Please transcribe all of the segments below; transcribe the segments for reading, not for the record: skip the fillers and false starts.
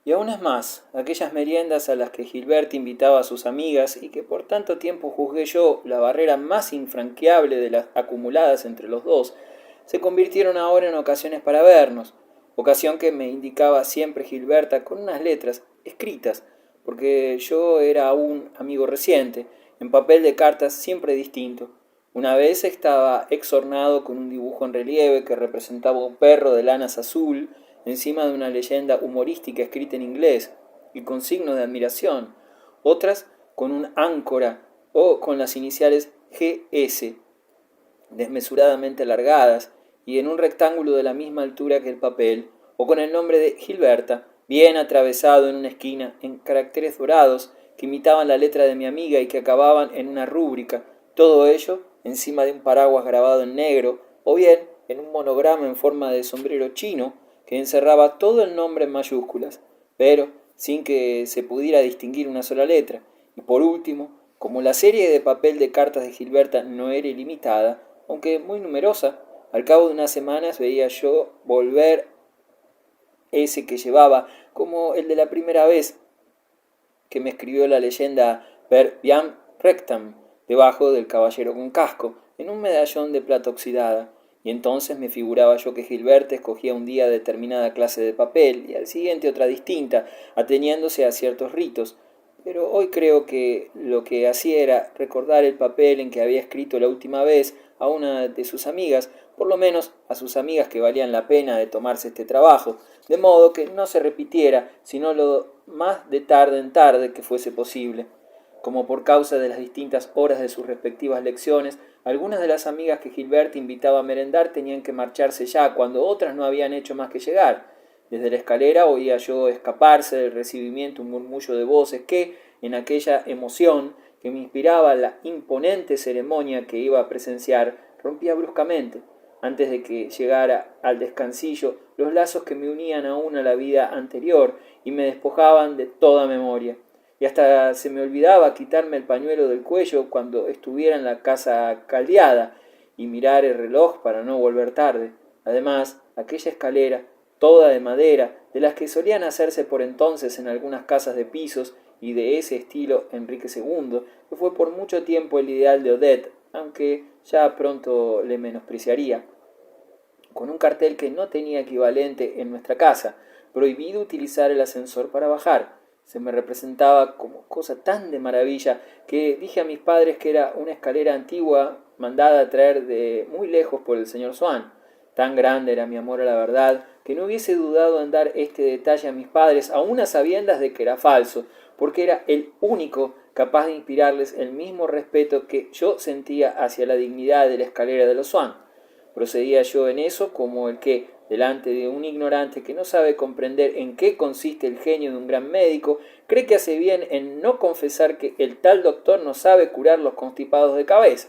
Y aún es más, aquellas meriendas a las que Gilbert invitaba a sus amigas y que por tanto tiempo juzgué yo la barrera más infranqueable de las acumuladas entre los dos, se convirtieron ahora en ocasiones para vernos, ocasión que me indicaba siempre Gilberta con unas letras escritas, porque yo era un amigo reciente, en papel de cartas siempre distinto. Una vez estaba exornado con un dibujo en relieve que representaba un perro de lanas azul encima de una leyenda humorística escrita en inglés y con signos de admiración, otras con un áncora o con las iniciales GS desmesuradamente alargadas y en un rectángulo de la misma altura que el papel, o con el nombre de Gilberta, bien atravesado en una esquina, en caracteres dorados que imitaban la letra de mi amiga y que acababan en una rúbrica, todo ello encima de un paraguas grabado en negro, o bien en un monograma en forma de sombrero chino que encerraba todo el nombre en mayúsculas, pero sin que se pudiera distinguir una sola letra. Y por último, como la serie de papel de cartas de Gilberta no era ilimitada, aunque muy numerosa, al cabo de unas semanas veía yo volver ese que llevaba, como el de la primera vez que me escribió la leyenda per viam rectam, debajo del caballero con casco, en un medallón de plata oxidada, y entonces me figuraba yo que Gilberta escogía un día determinada clase de papel y al siguiente otra distinta, ateniéndose a ciertos ritos, pero hoy creo que lo que hacía era recordar el papel en que había escrito la última vez a una de sus amigas, por lo menos a sus amigas que valían la pena de tomarse este trabajo, de modo que no se repitiera, sino lo más de tarde en tarde que fuese posible. Como por causa de las distintas horas de sus respectivas lecciones, algunas de las amigas que Gilbert invitaba a merendar tenían que marcharse ya, cuando otras no habían hecho más que llegar. Desde la escalera oía yo escaparse del recibimiento un murmullo de voces que, en aquella emoción que me inspiraba la imponente ceremonia que iba a presenciar, rompía bruscamente, antes de que llegara al descansillo, los lazos que me unían aún a la vida anterior y me despojaban de toda memoria. Y hasta se me olvidaba quitarme el pañuelo del cuello cuando estuviera en la casa caldeada y mirar el reloj para no volver tarde. Además, aquella escalera, toda de madera, de las que solían hacerse por entonces en algunas casas de pisos y de ese estilo Enrique II, que fue por mucho tiempo el ideal de Odette, aunque ya pronto le menospreciaría, con un cartel que no tenía equivalente en nuestra casa, prohibido utilizar el ascensor para bajar. Se me representaba como cosa tan de maravilla que dije a mis padres que era una escalera antigua mandada a traer de muy lejos por el señor Swan. Tan grande era mi amor a la verdad que no hubiese dudado en dar este detalle a mis padres, aun a sabiendas de que era falso, porque era el único capaz de inspirarles el mismo respeto que yo sentía hacia la dignidad de la escalera de los Swan. Procedía yo en eso como el que, delante de un ignorante que no sabe comprender en qué consiste el genio de un gran médico, cree que hace bien en no confesar que el tal doctor no sabe curar los constipados de cabeza.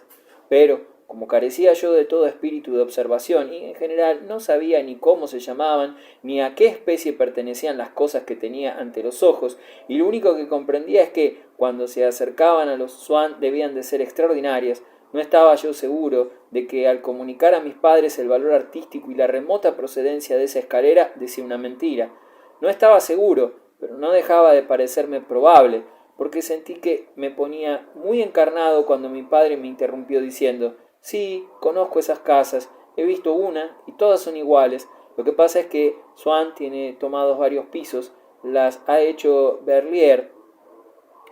Pero, como carecía yo de todo espíritu de observación y en general no sabía ni cómo se llamaban, ni a qué especie pertenecían las cosas que tenía ante los ojos, y lo único que comprendía es que, cuando se acercaban a los Swan, debían de ser extraordinarias, no estaba yo seguro de que al comunicar a mis padres el valor artístico y la remota procedencia de esa escalera decía una mentira. No estaba seguro, pero no dejaba de parecerme probable, porque sentí que me ponía muy encarnado cuando mi padre me interrumpió diciendo: sí, conozco esas casas, he visto una y todas son iguales. Lo que pasa es que Swan tiene tomados varios pisos, las ha hecho Berlier.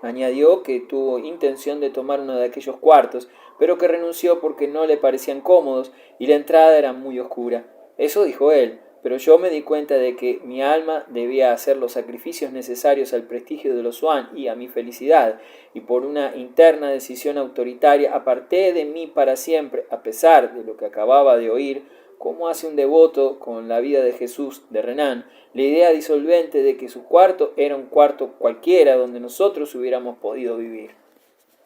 Añadió que tuvo intención de tomar uno de aquellos cuartos, pero que renunció porque no le parecían cómodos y la entrada era muy oscura. Eso dijo él, pero yo me di cuenta de que mi alma debía hacer los sacrificios necesarios al prestigio de los Swan y a mi felicidad, y por una interna decisión autoritaria aparté de mí para siempre, a pesar de lo que acababa de oír, como hace un devoto con la vida de Jesús de Renan, la idea disolvente de que su cuarto era un cuarto cualquiera donde nosotros hubiéramos podido vivir.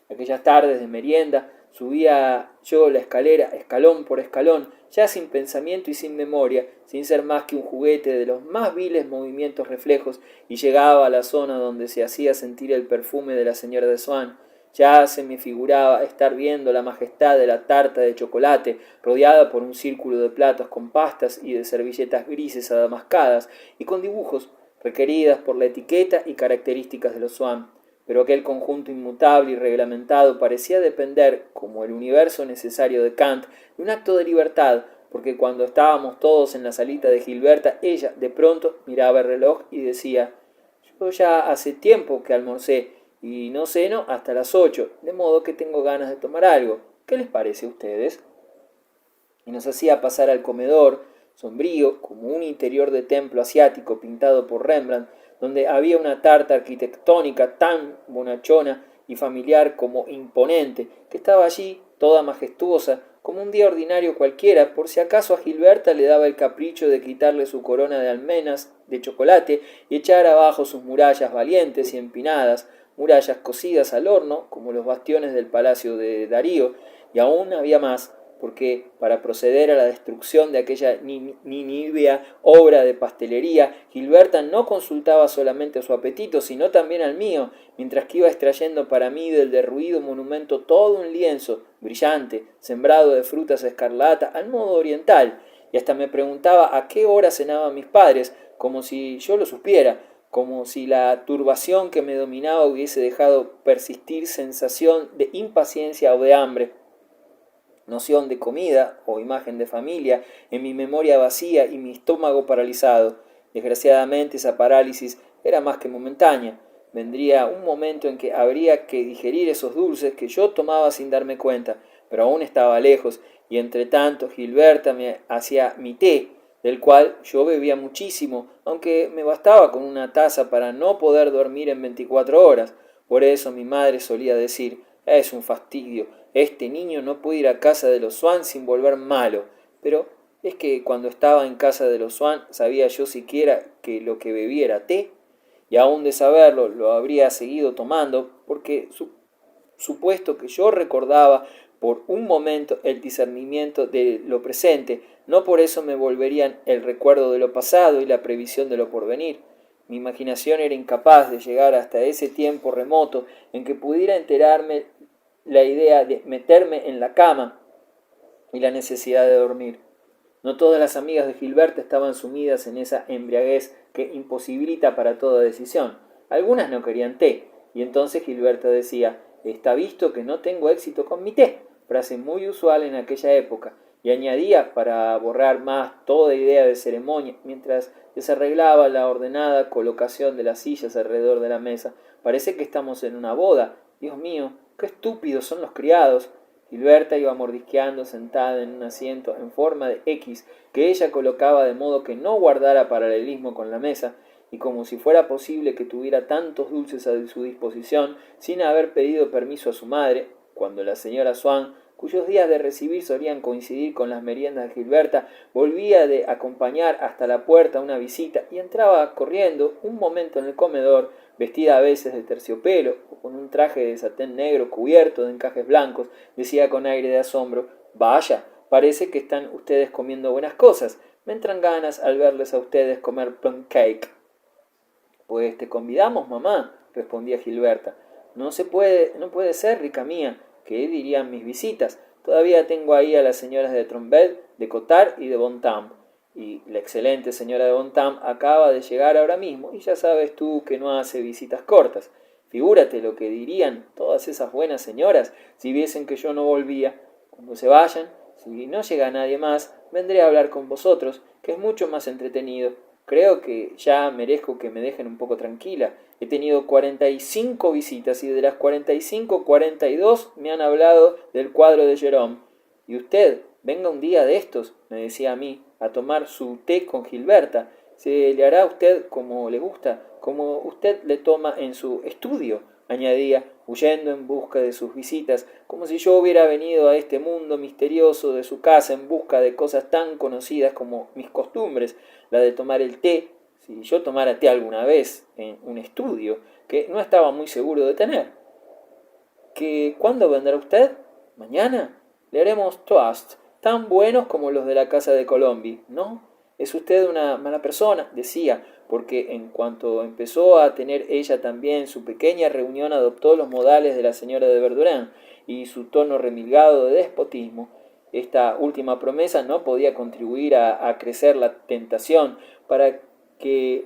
Aquellas tardes de merienda subía yo la escalera escalón por escalón, ya sin pensamiento y sin memoria, sin ser más que un juguete de los más viles movimientos reflejos, y llegaba a la zona donde se hacía sentir el perfume de la señora de Swan. Ya se me figuraba estar viendo la majestad de la tarta de chocolate, rodeada por un círculo de platos con pastas y de servilletas grises adamascadas, y con dibujos requeridas por la etiqueta y características de los Swan, pero aquel conjunto inmutable y reglamentado parecía depender, como el universo necesario de Kant, de un acto de libertad, porque cuando estábamos todos en la salita de Gilberta, ella de pronto miraba el reloj y decía: yo ya hace tiempo que almorcé y no ceno hasta las 8, de modo que tengo ganas de tomar algo. ¿Qué les parece a ustedes? Y nos hacía pasar al comedor, sombrío como un interior de templo asiático pintado por Rembrandt, donde había una tarta arquitectónica tan bonachona y familiar como imponente, que estaba allí toda majestuosa, como un día ordinario cualquiera, por si acaso a Gilberta le daba el capricho de quitarle su corona de almenas de chocolate y echar abajo sus murallas valientes y empinadas, murallas cosidas al horno, como los bastiones del palacio de Darío, y aún había más, porque para proceder a la destrucción de aquella nínibia obra de pastelería, Gilberta no consultaba solamente a su apetito, sino también al mío, mientras que iba extrayendo para mí del derruido monumento todo un lienzo brillante, sembrado de frutas escarlata, al modo oriental, y hasta me preguntaba a qué hora cenaban mis padres, como si yo lo supiera, como si la turbación que me dominaba hubiese dejado persistir sensación de impaciencia o de hambre, noción de comida o imagen de familia en mi memoria vacía y mi estómago paralizado. Desgraciadamente esa parálisis era más que momentánea. Vendría un momento en que habría que digerir esos dulces que yo tomaba sin darme cuenta, pero aún estaba lejos, y entre tanto Gilberta me hacía mi té, del cual yo bebía muchísimo, aunque me bastaba con una taza para no poder dormir en 24 horas. Por eso mi madre solía decir: es un fastidio, este niño no puede ir a casa de los Swan sin volver malo. Pero es que cuando estaba en casa de los Swan sabía yo siquiera que lo que bebía era té, y aún de saberlo lo habría seguido tomando, porque supuesto que yo recordaba por un momento el discernimiento de lo presente, no por eso me volverían el recuerdo de lo pasado y la previsión de lo porvenir. Mi imaginación era incapaz de llegar hasta ese tiempo remoto en que pudiera enterarme la idea de meterme en la cama y la necesidad de dormir. No todas las amigas de Gilberta estaban sumidas en esa embriaguez que imposibilita para toda decisión. Algunas no querían té, y entonces Gilberta decía: está visto que no tengo éxito con mi té, frase muy usual en aquella época, y añadía, para borrar más toda idea de ceremonia, mientras desarreglaba la ordenada colocación de las sillas alrededor de la mesa: parece que estamos en una boda. Dios mío, qué estúpidos son los criados. Gilberta iba mordisqueando sentada en un asiento en forma de X que ella colocaba de modo que no guardara paralelismo con la mesa, y como si fuera posible que tuviera tantos dulces a su disposición sin haber pedido permiso a su madre, cuando la señora Swan, cuyos días de recibir solían coincidir con las meriendas de Gilberta, volvía de acompañar hasta la puerta una visita y entraba corriendo un momento en el comedor, vestida a veces de terciopelo o con un traje de satén negro cubierto de encajes blancos, decía con aire de asombro: vaya, parece que están ustedes comiendo buenas cosas. Me entran ganas al verles a ustedes comer plum cake. Pues te convidamos, mamá, respondía Gilberta. No puede ser, rica mía. ¿Qué dirían mis visitas? Todavía tengo ahí a las señoras de Trombel, de Cotard y de Bontemps. Y la excelente señora de Bontemps acaba de llegar ahora mismo, y ya sabes tú que no hace visitas cortas. Figúrate lo que dirían todas esas buenas señoras si viesen que yo no volvía. Cuando se vayan, si no llega nadie más, vendré a hablar con vosotros, que es mucho más entretenido. Creo que ya merezco que me dejen un poco tranquila. He tenido 45 visitas y de las 45, 42 me han hablado del cuadro de Jerome. Y usted, venga un día de estos, me decía a mí, a tomar su té con Gilberta. Se le hará a usted como le gusta, como usted le toma en su estudio, añadía, huyendo en busca de sus visitas, como si yo hubiera venido a este mundo misterioso de su casa en busca de cosas tan conocidas como mis costumbres, la de tomar el té, si yo tomara té alguna vez en un estudio, que no estaba muy seguro de tener. ¿Que cuándo vendrá usted? ¿Mañana? Le haremos toast, tan buenos como los de la casa de Colombi, ¿no? Es usted una mala persona, decía, porque en cuanto empezó a tener ella también su pequeña reunión adoptó los modales de la señora de Verdurán y su tono remilgado de despotismo. Esta última promesa no podía contribuir a crecer la tentación para que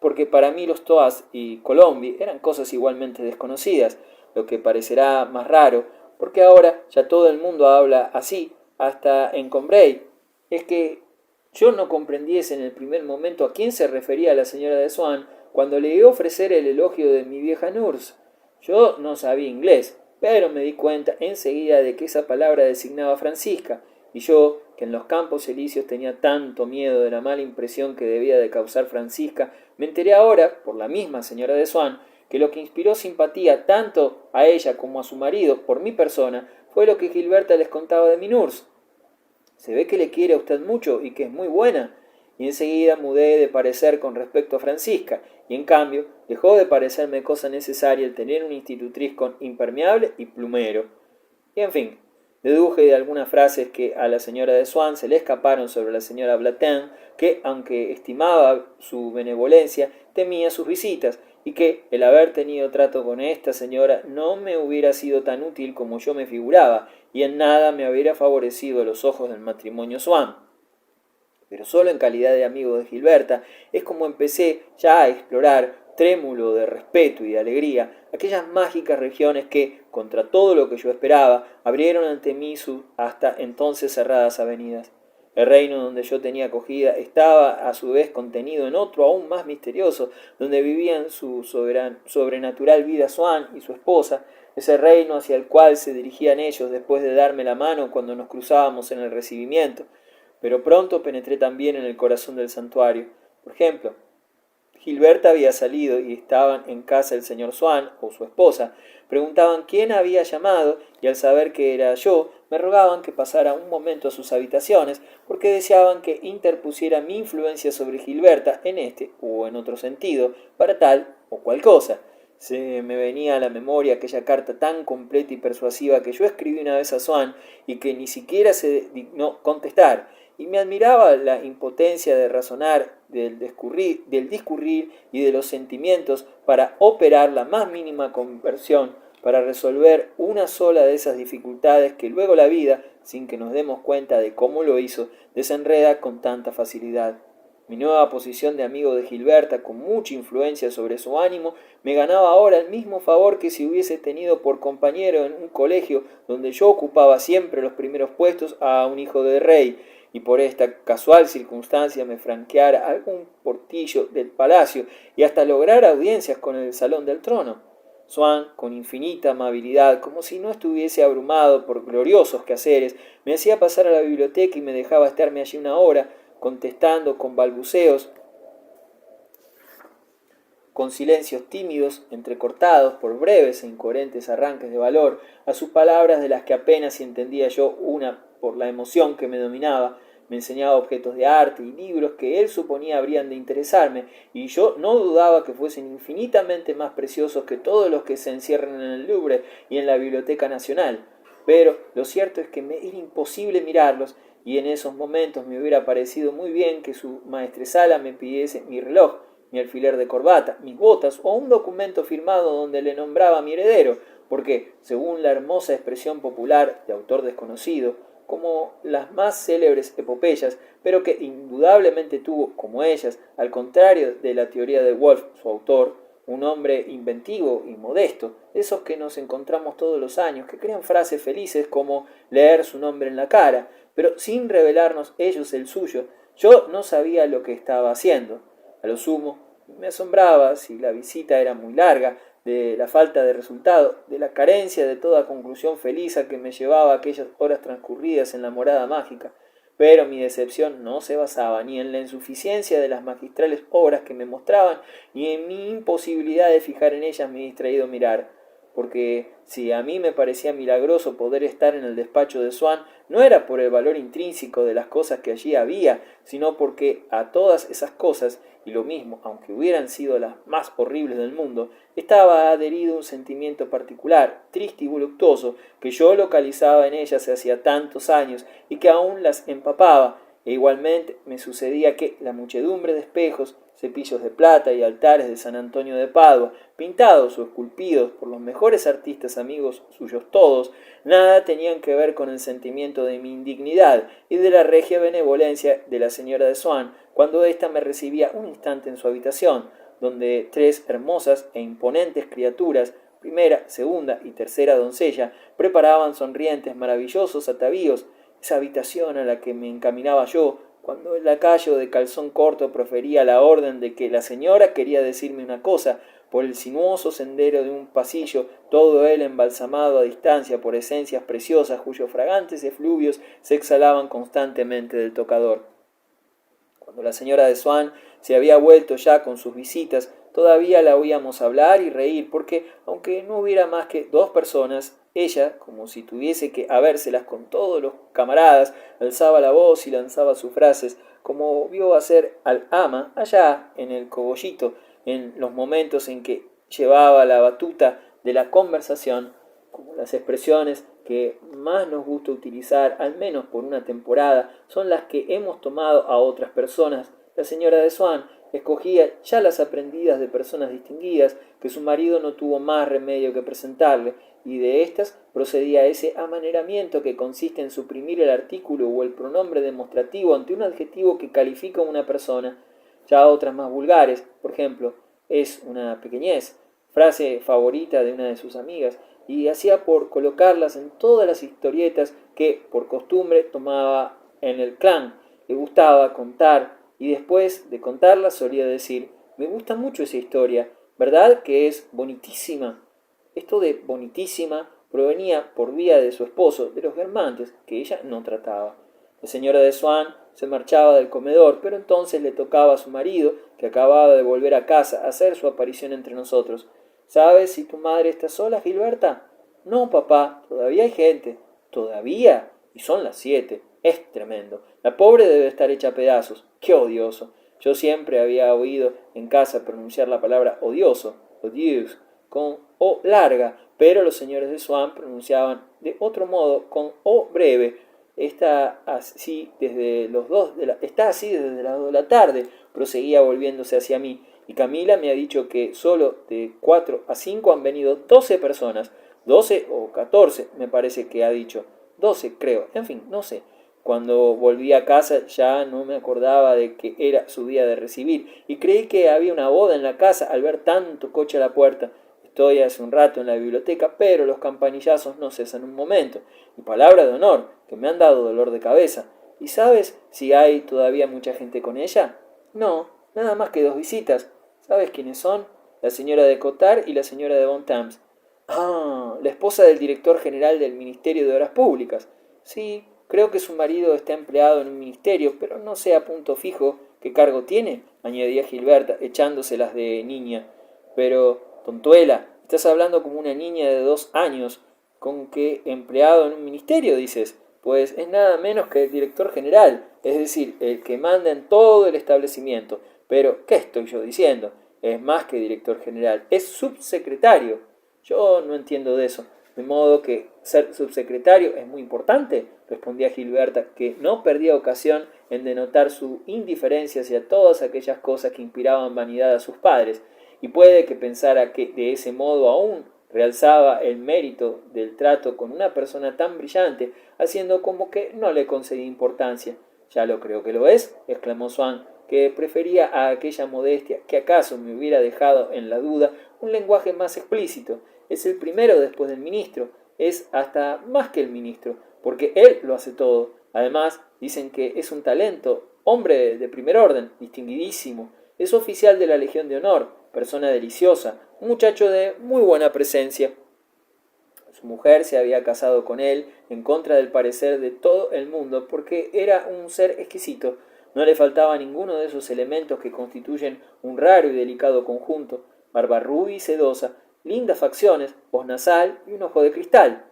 porque para mí los Toas y Colombi eran cosas igualmente desconocidas, lo que parecerá más raro, porque ahora ya todo el mundo habla así, hasta en Combray. Es que yo no comprendiese en el primer momento a quién se refería la señora de Swan cuando le iba a ofrecer el elogio de mi vieja Nurse. Yo no sabía inglés, pero me di cuenta enseguida de que esa palabra designaba a Francisca, y yo, que en los campos elíseos tenía tanto miedo de la mala impresión que debía de causar Francisca, me enteré ahora, por la misma señora de Swan, que lo que inspiró simpatía tanto a ella como a su marido por mi persona fue lo que Gilberta les contaba de mi Nurse. Se ve que le quiere a usted mucho y que es muy buena. Y enseguida mudé de parecer con respecto a Francisca, y en cambio dejó de parecerme cosa necesaria el tener una institutriz con impermeable y plumero. Y en fin, deduje de algunas frases que a la señora de Swan se le escaparon sobre la señora Blatin, que, aunque estimaba su benevolencia, temía sus visitas, y que el haber tenido trato con esta señora no me hubiera sido tan útil como yo me figuraba, y en nada me hubiera favorecido a los ojos del matrimonio Swan. Pero solo en calidad de amigo de Gilberta es como empecé ya a explorar, trémulo de respeto y de alegría, aquellas mágicas regiones que, contra todo lo que yo esperaba, abrieron ante mí sus hasta entonces cerradas avenidas. El reino donde yo tenía acogida estaba a su vez contenido en otro aún más misterioso, donde vivían su sobrenatural vida Swan y su esposa, ese reino hacia el cual se dirigían ellos después de darme la mano cuando nos cruzábamos en el recibimiento. Pero pronto penetré también en el corazón del santuario. Por ejemplo, Gilberta había salido y estaban en casa el señor Swan o su esposa. Preguntaban quién había llamado y al saber que era yo, me rogaban que pasara un momento a sus habitaciones porque deseaban que interpusiera mi influencia sobre Gilberta en este o en otro sentido, para tal o cual cosa. Se me venía a la memoria aquella carta tan completa y persuasiva que yo escribí una vez a Swan y que ni siquiera se dignó contestar, y me admiraba la impotencia de razonar, del discurrir y de los sentimientos para operar la más mínima conversión, para resolver una sola de esas dificultades que luego la vida, sin que nos demos cuenta de cómo lo hizo, desenreda con tanta facilidad. Mi nueva posición de amigo de Gilberta, con mucha influencia sobre su ánimo, me ganaba ahora el mismo favor que si hubiese tenido por compañero en un colegio donde yo ocupaba siempre los primeros puestos a un hijo de rey, y por esta casual circunstancia me franqueara algún portillo del palacio y hasta lograr audiencias con el salón del trono. Swan, con infinita amabilidad, como si no estuviese abrumado por gloriosos quehaceres, me hacía pasar a la biblioteca y me dejaba estarme allí una hora, contestando con balbuceos, con silencios tímidos, entrecortados por breves e incoherentes arranques de valor, a sus palabras de las que apenas si entendía yo una por la emoción que me dominaba. Me enseñaba objetos de arte y libros que él suponía habrían de interesarme, y yo no dudaba que fuesen infinitamente más preciosos que todos los que se encierran en el Louvre y en la Biblioteca Nacional. Pero lo cierto es que me era imposible mirarlos, y en esos momentos me hubiera parecido muy bien que su maestresala me pidiese mi reloj, mi alfiler de corbata, mis botas o un documento firmado donde le nombraba mi heredero, porque, según la hermosa expresión popular de autor desconocido, como las más célebres epopeyas, pero que indudablemente tuvo, como ellas, al contrario de la teoría de Wolf, su autor, un hombre inventivo y modesto, esos que nos encontramos todos los años, que crean frases felices como leer su nombre en la cara, pero sin revelarnos ellos el suyo. Yo no sabía lo que estaba haciendo. A lo sumo, me asombraba si la visita era muy larga, de la falta de resultado, de la carencia de toda conclusión feliz a que me llevaba aquellas horas transcurridas en la morada mágica. Pero mi decepción no se basaba ni en la insuficiencia de las magistrales obras que me mostraban, ni en mi imposibilidad de fijar en ellas mi distraído mirar, porque si a mí me parecía milagroso poder estar en el despacho de Swan, no era por el valor intrínseco de las cosas que allí había, sino porque a todas esas cosas, y lo mismo, aunque hubieran sido las más horribles del mundo, estaba adherido un sentimiento particular, triste y voluptuoso, que yo localizaba en ellas hacía tantos años y que aún las empapaba, e igualmente me sucedía que la muchedumbre de espejos, cepillos de plata y altares de San Antonio de Padua, pintados o esculpidos por los mejores artistas amigos suyos todos, nada tenían que ver con el sentimiento de mi indignidad y de la regia benevolencia de la señora de Swan, cuando ésta me recibía un instante en su habitación, donde 3 hermosas e imponentes criaturas, primera, segunda y tercera doncella, preparaban sonrientes maravillosos atavíos. Esa habitación a la que me encaminaba yo, cuando el lacayo de calzón corto profería la orden de que la señora quería decirme una cosa, por el sinuoso sendero de un pasillo, todo él embalsamado a distancia por esencias preciosas cuyos fragantes efluvios se exhalaban constantemente del tocador. Cuando la señora de Swan se había vuelto ya con sus visitas, todavía la oíamos hablar y reír, porque, aunque no hubiera más que 2 personas, ella, como si tuviese que habérselas con todos los camaradas, alzaba la voz y lanzaba sus frases, como vio hacer al ama allá en el cogollito, en los momentos en que llevaba la batuta de la conversación, como las expresiones que más nos gusta utilizar, al menos por una temporada, son las que hemos tomado a otras personas. La señora de Swan escogía ya las aprendidas de personas distinguidas que su marido no tuvo más remedio que presentarle, y de éstas procedía ese amaneramiento que consiste en suprimir el artículo o el pronombre demostrativo ante un adjetivo que califica a una persona. Ya otras más vulgares, por ejemplo, es una pequeñez, frase favorita de una de sus amigas, y hacía por colocarlas en todas las historietas que, por costumbre, tomaba en el clan. Le gustaba contar, y después de contarlas solía decir: me gusta mucho esa historia, ¿verdad que es bonitísima? Esto de bonitísima provenía por vía de su esposo, de los Guermantes, que ella no trataba. La señora de Swan se marchaba del comedor, pero entonces le tocaba a su marido, que acababa de volver a casa, hacer su aparición entre nosotros. ¿Sabes si tu madre está sola, Gilberta? No, papá, todavía hay gente. ¿Todavía? Y son las 7. Es tremendo. La pobre debe estar hecha a pedazos. ¡Qué odioso! Yo siempre había oído en casa pronunciar la palabra odioso, odieux, con O larga, pero los señores de Swan pronunciaban de otro modo, con O breve. Está así desde las 2 de la tarde, proseguía volviéndose hacia mí, y Camila me ha dicho que solo de 4 a 5 han venido 12 personas, 12 o 14 me parece que ha dicho, 12 creo, en fin, no sé. Cuando volví a casa ya no me acordaba de que era su día de recibir, y creí que había una boda en la casa al ver tanto coche a la puerta. Estoy hace un rato en la biblioteca, pero los campanillazos no cesan un momento, y palabra de honor, que me han dado dolor de cabeza. ¿Y sabes si hay todavía mucha gente con ella? No, nada más que 2 visitas. ¿Sabes quiénes son? La señora de Cottard y la señora de Bontemps. Ah, la esposa del director general del Ministerio de Obras Públicas. Sí, creo que su marido está empleado en un ministerio, pero no sé a punto fijo qué cargo tiene, añadía Gilberta, echándoselas de niña. Pero, tontuela, estás hablando como una niña de 2 años. ¿Con qué empleado en un ministerio, dices? Pues es nada menos que el director general, es decir, el que manda en todo el establecimiento. Pero, ¿qué estoy yo diciendo? Es más que director general, es subsecretario. Yo no entiendo de eso. De modo que ser subsecretario es muy importante, respondía Gilberta, que no perdía ocasión en denotar su indiferencia hacia todas aquellas cosas que inspiraban vanidad a sus padres, y puede que pensara que de ese modo aún realzaba el mérito del trato con una persona tan brillante, haciendo como que no le concedía importancia. Ya lo creo que lo es, exclamó Swann, que prefería a aquella modestia que acaso me hubiera dejado en la duda un lenguaje más explícito. Es el primero después del ministro, es hasta más que el ministro, porque él lo hace todo. Además, dicen que es un talento, hombre de primer orden, distinguidísimo. Es oficial de la Legión de Honor, persona deliciosa, un muchacho de muy buena presencia. Su mujer se había casado con él en contra del parecer de todo el mundo porque era un ser exquisito. No le faltaba ninguno de esos elementos que constituyen un raro y delicado conjunto: barba rubia y sedosa, lindas facciones, voz nasal y un ojo de cristal.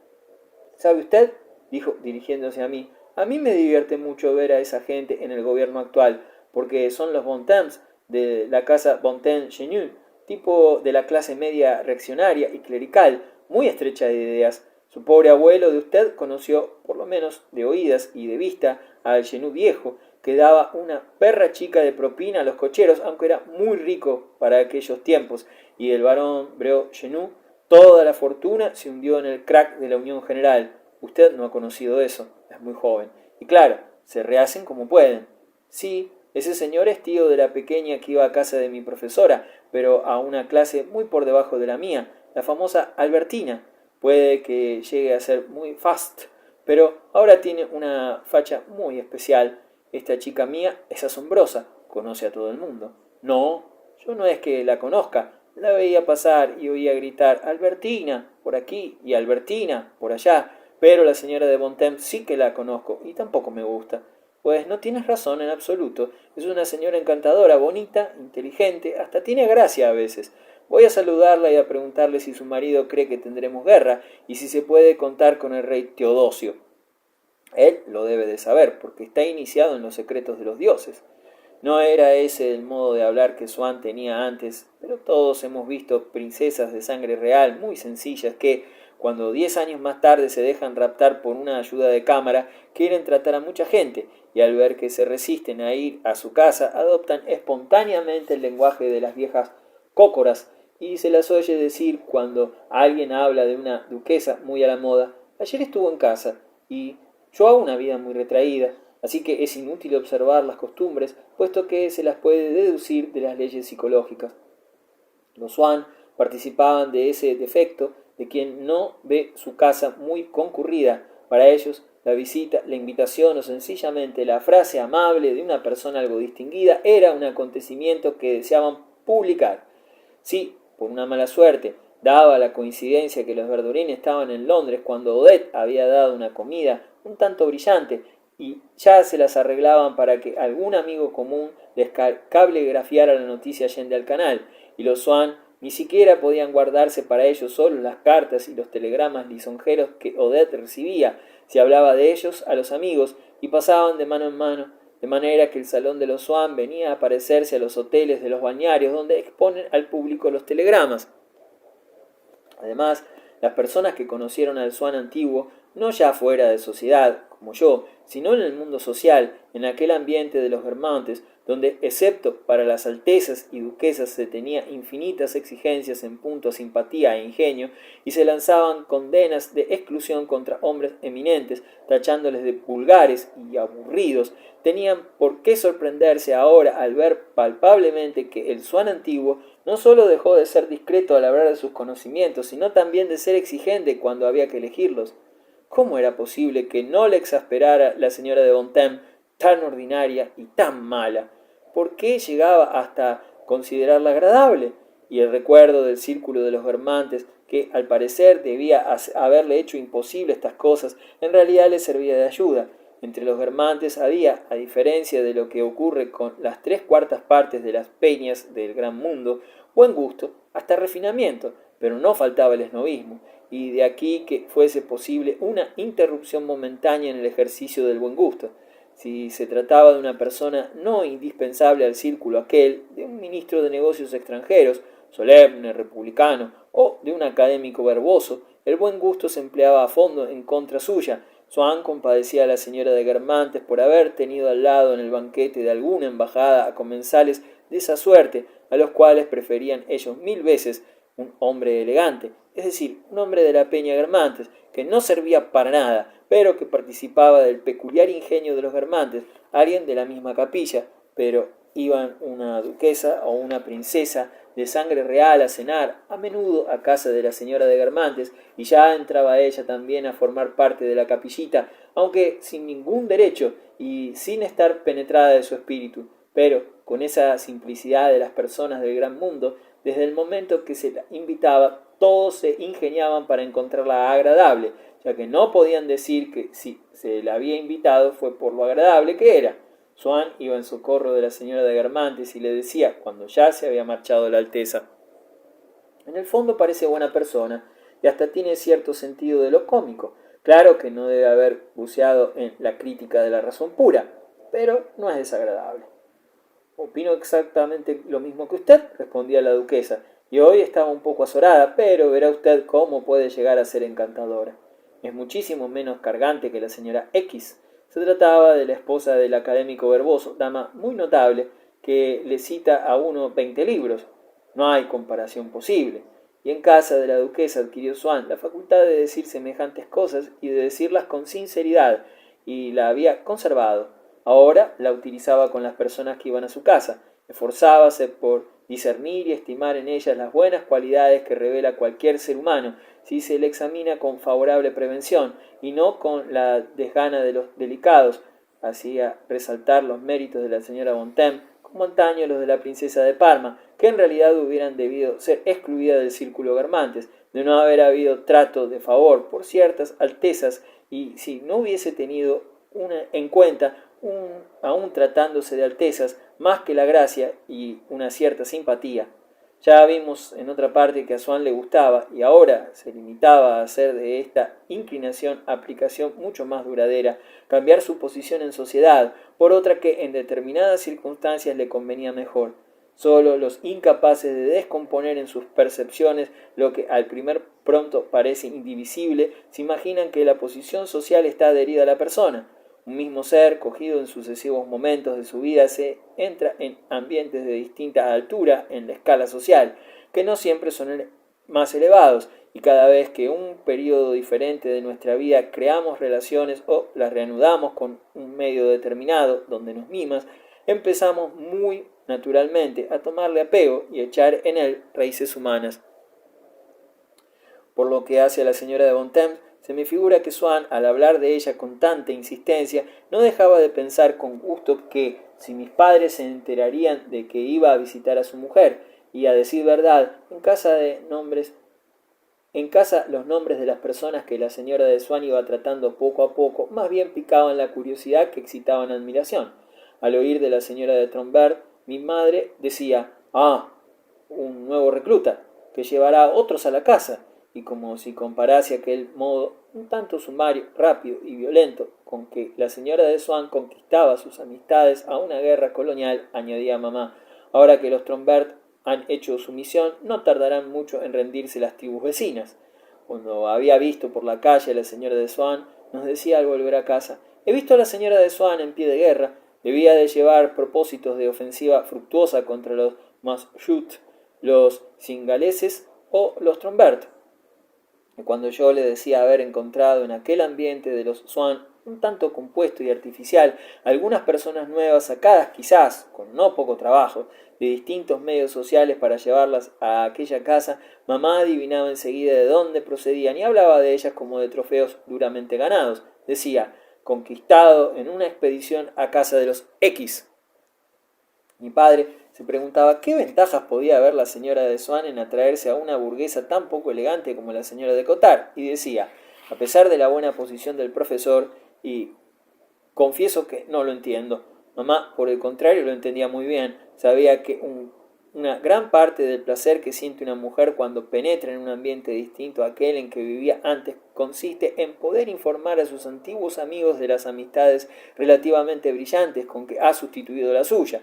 ¿Sabe usted?, dijo dirigiéndose a mí me divierte mucho ver a esa gente en el gobierno actual, porque son los Bontemps de la casa Bontemps-Chenu, tipo de la clase media reaccionaria y clerical, muy estrecha de ideas. Su pobre abuelo de usted conoció, por lo menos de oídas y de vista, al Chenu viejo, que daba una perra chica de propina a los cocheros, aunque era muy rico para aquellos tiempos, y el barón Breau Chenu, toda la fortuna se hundió en el crack de la Unión General. Usted no ha conocido eso, es muy joven. Y claro, se rehacen como pueden. Sí, Ese señor es tío de la pequeña que iba a casa de mi profesora, pero a una clase muy por debajo de la mía, la famosa Albertina. Puede que llegue a ser muy fast, pero ahora tiene una facha muy especial. Esta chica mía es asombrosa, conoce a todo el mundo. No, yo no es que la conozca, la veía pasar y oía gritar Albertina por aquí y Albertina por allá, pero la señora de Bontemps sí que la conozco y tampoco me gusta. Pues no tienes razón en absoluto, es una señora encantadora, bonita, inteligente, hasta tiene gracia a veces. Voy a saludarla y a preguntarle si su marido cree que tendremos guerra y si se puede contar con el rey Teodosio. Él lo debe de saber, porque está iniciado en los secretos de los dioses. No era ese el modo de hablar que Swann tenía antes, pero todos hemos visto princesas de sangre real muy sencillas que, cuando 10 años más tarde se dejan raptar por una ayuda de cámara, quieren tratar a mucha gente y al ver que se resisten a ir a su casa, adoptan espontáneamente el lenguaje de las viejas cócoras y se las oye decir cuando alguien habla de una duquesa muy a la moda, ayer estuvo en casa y yo hago una vida muy retraída, así que es inútil observar las costumbres, puesto que se las puede deducir de las leyes psicológicas. Los Swann participaban de ese defecto de quien no ve su casa muy concurrida. Para ellos, la visita, la invitación o sencillamente la frase amable de una persona algo distinguida era un acontecimiento que deseaban publicar. Si, por una mala suerte, daba la coincidencia que los Verdurin estaban en Londres cuando Odette había dado una comida un tanto brillante y ya se las arreglaban para que algún amigo común les cablegrafiara la noticia yende al canal, y los Swann ni siquiera podían guardarse para ellos solos las cartas y los telegramas lisonjeros que Odette recibía, si hablaba de ellos a los amigos, y pasaban de mano en mano, de manera que el salón de los Swann venía a parecerse a los hoteles de los bañarios donde exponen al público los telegramas. Además, las personas que conocieron al Swann antiguo, no ya fuera de sociedad, como yo, sino en el mundo social, en aquel ambiente de los Guermantes, donde, excepto para las altezas y duquesas, se tenía infinitas exigencias en punto a simpatía e ingenio, y se lanzaban condenas de exclusión contra hombres eminentes, tachándoles de vulgares y aburridos, tenían por qué sorprenderse ahora al ver palpablemente que el Swann antiguo no sólo dejó de ser discreto al hablar de sus conocimientos, sino también de ser exigente cuando había que elegirlos. ¿Cómo era posible que no le exasperara la señora de Bontemps, tan ordinaria y tan mala? ¿Por qué llegaba hasta considerarla agradable? Y el recuerdo del círculo de los Guermantes, que al parecer debía haberle hecho imposible estas cosas, en realidad le servía de ayuda. Entre los Guermantes había, a diferencia de lo que ocurre con las 3/4 de las peñas del gran mundo, buen gusto, hasta refinamiento, pero no faltaba el esnovismo, y de aquí que fuese posible una interrupción momentánea en el ejercicio del buen gusto. Si se trataba de una persona no indispensable al círculo aquel, de un ministro de negocios extranjeros, solemne, republicano, o de un académico verboso, el buen gusto se empleaba a fondo en contra suya. Swann compadecía a la señora de Guermantes por haber tenido al lado en el banquete de alguna embajada a comensales de esa suerte, a los cuales preferían ellos 1000 veces un hombre elegante, es decir, un hombre de la peña Guermantes, que no servía para nada, pero que participaba del peculiar ingenio de los Guermantes, alguien de la misma capilla, pero iban una duquesa o una princesa de sangre real a cenar, a menudo a casa de la señora de Guermantes, y ya entraba ella también a formar parte de la capillita, aunque sin ningún derecho y sin estar penetrada de su espíritu, pero con esa simplicidad de las personas del gran mundo. Desde el momento que se la invitaba, todos se ingeniaban para encontrarla agradable, ya que no podían decir que si se la había invitado fue por lo agradable que era. Swann iba en socorro de la señora de Guermantes y le decía, cuando ya se había marchado la Alteza: en el fondo parece buena persona y hasta tiene cierto sentido de lo cómico. Claro que no debe haber buceado en la crítica de la razón pura, pero no es desagradable. Opino exactamente lo mismo que usted, respondía la duquesa, y hoy estaba un poco azorada, pero verá usted cómo puede llegar a ser encantadora. Es muchísimo menos cargante que la señora X. Se trataba de la esposa del académico verboso, dama muy notable, que le cita a uno 20 libros. No hay comparación posible. Y en casa de la duquesa adquirió Swann la facultad de decir semejantes cosas y de decirlas con sinceridad, y la había conservado. ahora la utilizaba con las personas que iban a su casa. Esforzábase por discernir y estimar en ellas las buenas cualidades que revela cualquier ser humano, si se le examina con favorable prevención y no con la desgana de los delicados. Hacía resaltar los méritos de la señora Bontemps, como antaño los de la princesa de Parma, que en realidad hubieran debido ser excluidas del círculo Guermantes, de no haber habido trato de favor por ciertas altezas, y si no hubiese tenido en cuenta, aun tratándose de altezas, más que la gracia y una cierta simpatía. Ya vimos en otra parte que a Swann le gustaba, y ahora se limitaba a hacer de esta inclinación aplicación mucho más duradera, cambiar su posición en sociedad por otra que en determinadas circunstancias le convenía mejor. Solo los incapaces de descomponer en sus percepciones lo que al primer pronto parece indivisible, se imaginan que la posición social está adherida a la persona. Un mismo ser, cogido en sucesivos momentos de su vida, se entra en ambientes de distinta altura en la escala social, que no siempre son más elevados, y cada vez que un periodo diferente de nuestra vida creamos relaciones o las reanudamos con un medio determinado donde nos mimas, empezamos muy naturalmente a tomarle apego y echar en él raíces humanas. Por lo que hace a la señora de Bontemps, se me figura que Swann, al hablar de ella con tanta insistencia, no dejaba de pensar con gusto que, si mis padres se enterarían de que iba a visitar a su mujer, y a decir verdad, en casa los nombres de las personas que la señora de Swann iba tratando poco a poco, más bien picaban la curiosidad que excitaban admiración. Al oír de la señora de Trombert, mi madre decía, un nuevo recluta, que llevará otros a la casa, y como si comparase aquel modo un tanto sumario, rápido y violento con que la señora de Swann conquistaba sus amistades a una guerra colonial, añadía mamá, ahora que los Trombert han hecho su misión, no tardarán mucho en rendirse las tribus vecinas. Cuando había visto por la calle a la señora de Swann, nos decía al volver a casa, he visto a la señora de Swann en pie de guerra, debía de llevar propósitos de ofensiva fructuosa contra los Mashout, los singaleses o los Trombert. Y cuando yo le decía haber encontrado en aquel ambiente de los Swann, un tanto compuesto y artificial, algunas personas nuevas sacadas quizás, con no poco trabajo, de distintos medios sociales para llevarlas a aquella casa, mamá adivinaba enseguida de dónde procedían y hablaba de ellas como de trofeos duramente ganados. Decía, conquistado en una expedición a casa de los X. Mi padre se preguntaba qué ventajas podía haber la señora de Swann en atraerse a una burguesa tan poco elegante como la señora de Cottard, y decía, a pesar de la buena posición del profesor, y confieso que no lo entiendo. Mamá, por el contrario, lo entendía muy bien. Sabía que una gran parte del placer que siente una mujer cuando penetra en un ambiente distinto a aquel en que vivía antes consiste en poder informar a sus antiguos amigos de las amistades relativamente brillantes con que ha sustituido la suya.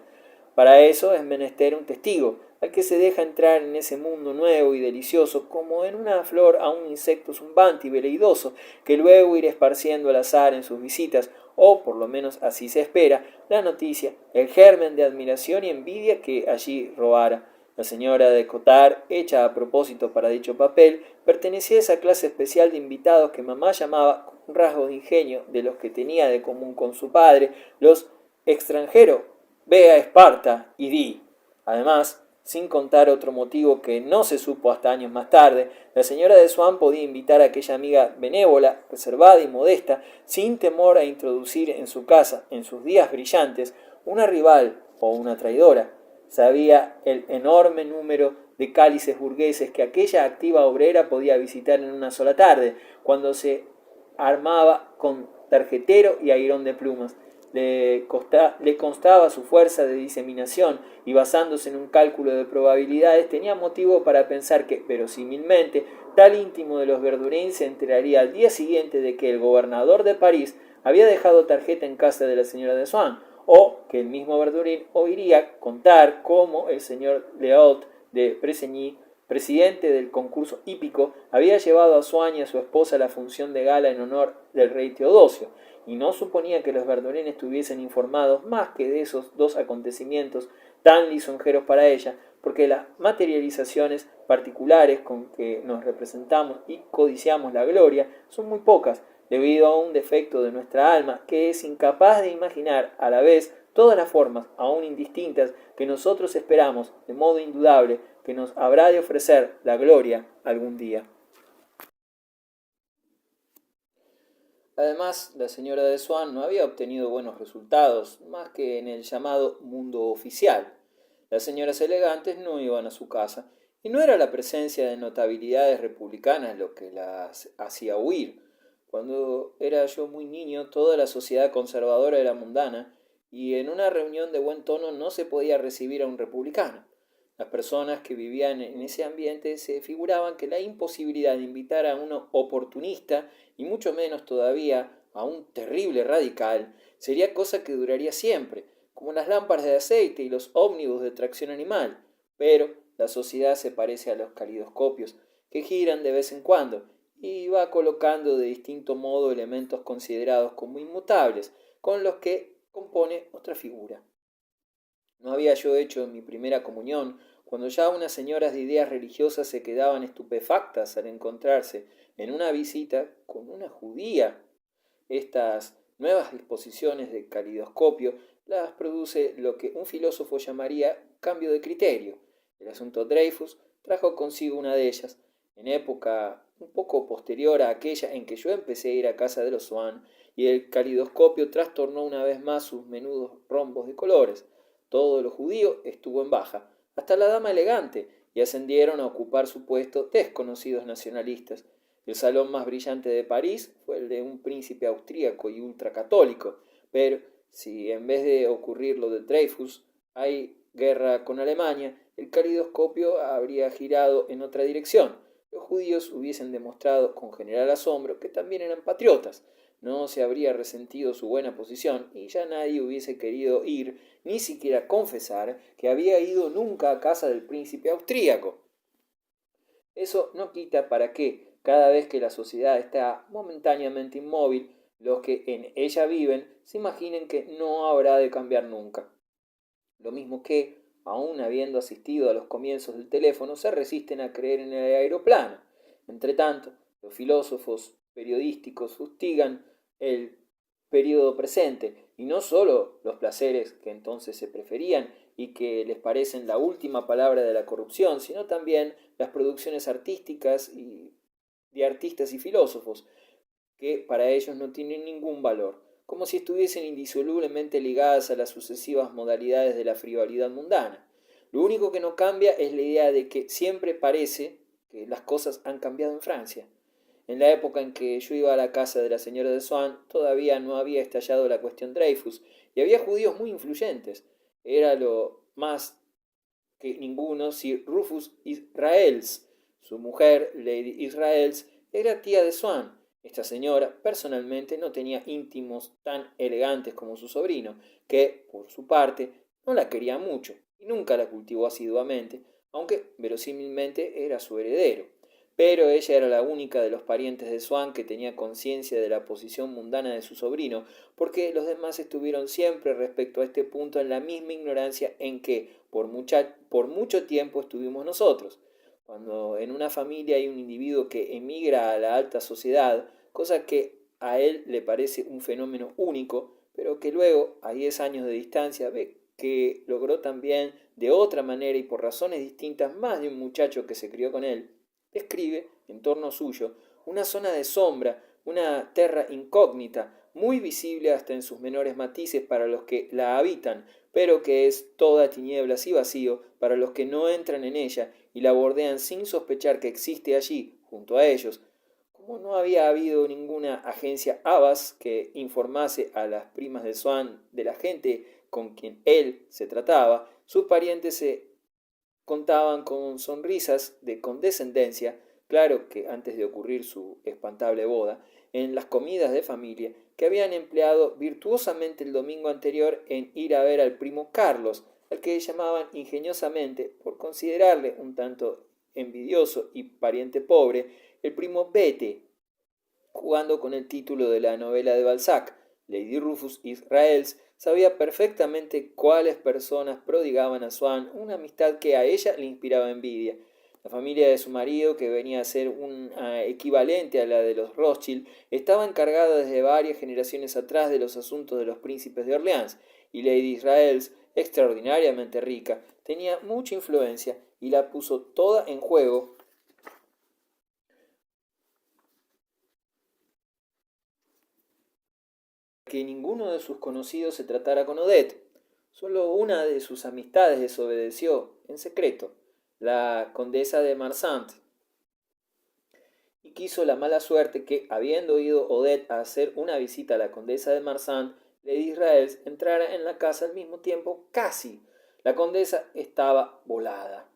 Para eso es menester un testigo, al que se deja entrar en ese mundo nuevo y delicioso, como en una flor a un insecto zumbante y veleidoso, que luego irá esparciendo al azar en sus visitas, o por lo menos así se espera, la noticia, el germen de admiración y envidia que allí robara. La señora de Cottard, hecha a propósito para dicho papel, pertenecía a esa clase especial de invitados que mamá llamaba, con un rasgo de ingenio de los que tenía de común con su padre, los extranjeros. Ve a Esparta y di. Además, sin contar otro motivo que no se supo hasta años más tarde, la señora de Swann podía invitar a aquella amiga benévola, reservada y modesta, sin temor a introducir en su casa, en sus días brillantes, una rival o una traidora. Sabía el enorme número de cálices burgueses que aquella activa obrera podía visitar en una sola tarde, cuando se armaba con tarjetero y airón de plumas. Le constaba su fuerza de diseminación y basándose en un cálculo de probabilidades tenía motivo para pensar que, verosímilmente, tal íntimo de los Verdurin se enteraría al día siguiente de que el gobernador de París había dejado tarjeta en casa de la señora de Swann, o que el mismo Verdurin oiría contar cómo el señor Leaut de Pressigny, presidente del concurso hípico, había llevado a Swann y a su esposa a la función de gala en honor del rey Teodosio, y no suponía que los Verdurin estuviesen informados más que de esos dos acontecimientos tan lisonjeros para ella, porque las materializaciones particulares con que nos representamos y codiciamos la gloria son muy pocas, debido a un defecto de nuestra alma que es incapaz de imaginar a la vez todas las formas, aún indistintas, que nosotros esperamos, de modo indudable, que nos habrá de ofrecer la gloria algún día. Además, la señora de Swan no había obtenido buenos resultados, más que en el llamado mundo oficial. Las señoras elegantes no iban a su casa, y no era la presencia de notabilidades republicanas lo que las hacía huir. Cuando era yo muy niño, toda la sociedad conservadora era mundana, y en una reunión de buen tono no se podía recibir a un republicano. Las personas que vivían en ese ambiente se figuraban que la imposibilidad de invitar a uno oportunista, y mucho menos todavía a un terrible radical, sería cosa que duraría siempre, como las lámparas de aceite y los ómnibus de tracción animal. Pero la sociedad se parece a los calidoscopios, que giran de vez en cuando, y va colocando de distinto modo elementos considerados como inmutables, con los que compone otra figura. No había yo hecho mi primera comunión, cuando ya unas señoras de ideas religiosas se quedaban estupefactas al encontrarse en una visita con una judía. Estas nuevas disposiciones de calidoscopio las produce lo que un filósofo llamaría cambio de criterio. El asunto Dreyfus trajo consigo una de ellas, en época un poco posterior a aquella en que yo empecé a ir a casa de los Swan, y el calidoscopio trastornó una vez más sus menudos rombos de colores. Todo lo judío estuvo en baja, hasta la dama elegante, y ascendieron a ocupar su puesto desconocidos nacionalistas. El salón más brillante de París fue el de un príncipe austríaco y ultracatólico, pero si en vez de ocurrir lo de Dreyfus hay guerra con Alemania, el calidoscopio habría girado en otra dirección. Los judíos hubiesen demostrado con general asombro que también eran patriotas. No se habría resentido su buena posición y ya nadie hubiese querido ir, ni siquiera confesar que había ido nunca a casa del príncipe austríaco. Eso no quita para que, cada vez que la sociedad está momentáneamente inmóvil, los que en ella viven se imaginen que no habrá de cambiar nunca. Lo mismo que, aun habiendo asistido a los comienzos del teléfono, se resisten a creer en el aeroplano. Entretanto, los filósofos periodísticos fustigan el periodo presente, y no sólo los placeres que entonces se preferían y que les parecen la última palabra de la corrupción, sino también las producciones artísticas y de artistas y filósofos, que para ellos no tienen ningún valor, como si estuviesen indisolublemente ligadas a las sucesivas modalidades de la frivolidad mundana. Lo único que no cambia es la idea de que siempre parece que las cosas han cambiado en Francia. En la época en que yo iba a la casa de la señora de Swan, todavía no había estallado la cuestión Dreyfus, y había judíos muy influyentes. Era lo más que ninguno Sir Rufus Israels. Su mujer, Lady Israels, era tía de Swan. Esta señora, personalmente, no tenía íntimos tan elegantes como su sobrino, que, por su parte, no la quería mucho y nunca la cultivó asiduamente, aunque verosímilmente era su heredero. Pero ella era la única de los parientes de Swan que tenía conciencia de la posición mundana de su sobrino, porque los demás estuvieron siempre respecto a este punto en la misma ignorancia en que por mucho tiempo estuvimos nosotros. Cuando en una familia hay un individuo que emigra a la alta sociedad, cosa que a él le parece un fenómeno único, pero que luego, a 10 años de distancia, ve que logró también de otra manera y por razones distintas más de un muchacho que se crió con él, describe, en torno suyo, una zona de sombra, una terra incógnita, muy visible hasta en sus menores matices para los que la habitan, pero que es toda tinieblas y vacío para los que no entran en ella y la bordean sin sospechar que existe allí, junto a ellos. Como no había habido ninguna agencia Abbas que informase a las primas de Swan de la gente con quien él se trataba, sus parientes se contaban con sonrisas de condescendencia, claro que antes de ocurrir su espantable boda, en las comidas de familia que habían empleado virtuosamente el domingo anterior en ir a ver al primo Carlos, al que llamaban ingeniosamente, por considerarle un tanto envidioso y pariente pobre, el primo Bete, jugando con el título de la novela de Balzac. Lady Rufus Israels sabía perfectamente cuáles personas prodigaban a Swan una amistad que a ella le inspiraba envidia. La familia de su marido, que venía a ser un equivalente a la de los Rothschild, estaba encargada desde varias generaciones atrás de los asuntos de los príncipes de Orleans, y Lady Israels, extraordinariamente rica, tenía mucha influencia y la puso toda en juego que ninguno de sus conocidos se tratara con Odette. Solo una de sus amistades desobedeció, en secreto, la condesa de Marsant, y quiso la mala suerte que, habiendo ido Odette a hacer una visita a la condesa de Marsant, Lady Israels entrara en la casa al mismo tiempo casi. La condesa estaba volada,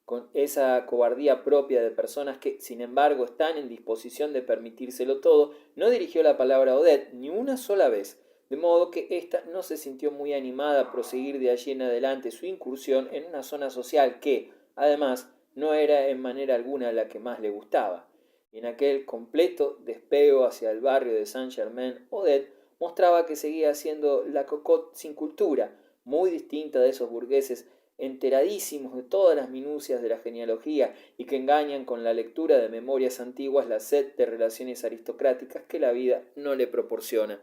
con esa cobardía propia de personas que, sin embargo, están en disposición de permitírselo todo, no dirigió la palabra a Odette ni una sola vez, de modo que ésta no se sintió muy animada a proseguir de allí en adelante su incursión en una zona social que, además, no era en manera alguna la que más le gustaba. Y en aquel completo despego hacia el barrio de Saint-Germain, Odette mostraba que seguía siendo la cocotte sin cultura, muy distinta de esos burgueses enteradísimos de todas las minucias de la genealogía y que engañan con la lectura de memorias antiguas la sed de relaciones aristocráticas que la vida no le proporciona.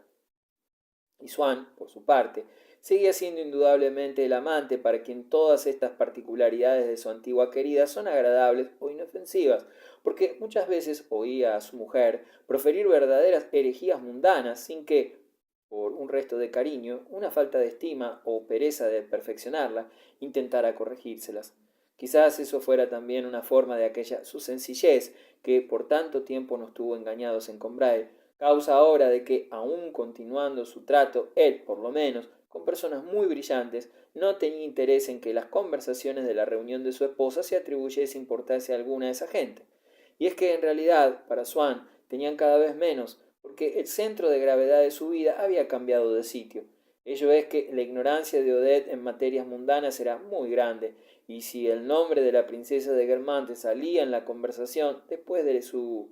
Y Swann, por su parte, seguía siendo indudablemente el amante para quien todas estas particularidades de su antigua querida son agradables o inofensivas, porque muchas veces oía a su mujer proferir verdaderas herejías mundanas sin que, por un resto de cariño, una falta de estima o pereza de perfeccionarla, intentara corregírselas. Quizás eso fuera también una forma de aquella su sencillez que por tanto tiempo nos tuvo engañados en Combray, causa ahora de que, aun continuando su trato, él, por lo menos, con personas muy brillantes, no tenía interés en que las conversaciones de la reunión de su esposa se atribuyese importancia alguna a esa gente. Y es que en realidad, para Swann, tenían cada vez menos, porque el centro de gravedad de su vida había cambiado de sitio. Ello es que la ignorancia de Odette en materias mundanas era muy grande, y si el nombre de la princesa de Guermantes salía en la conversación, después de su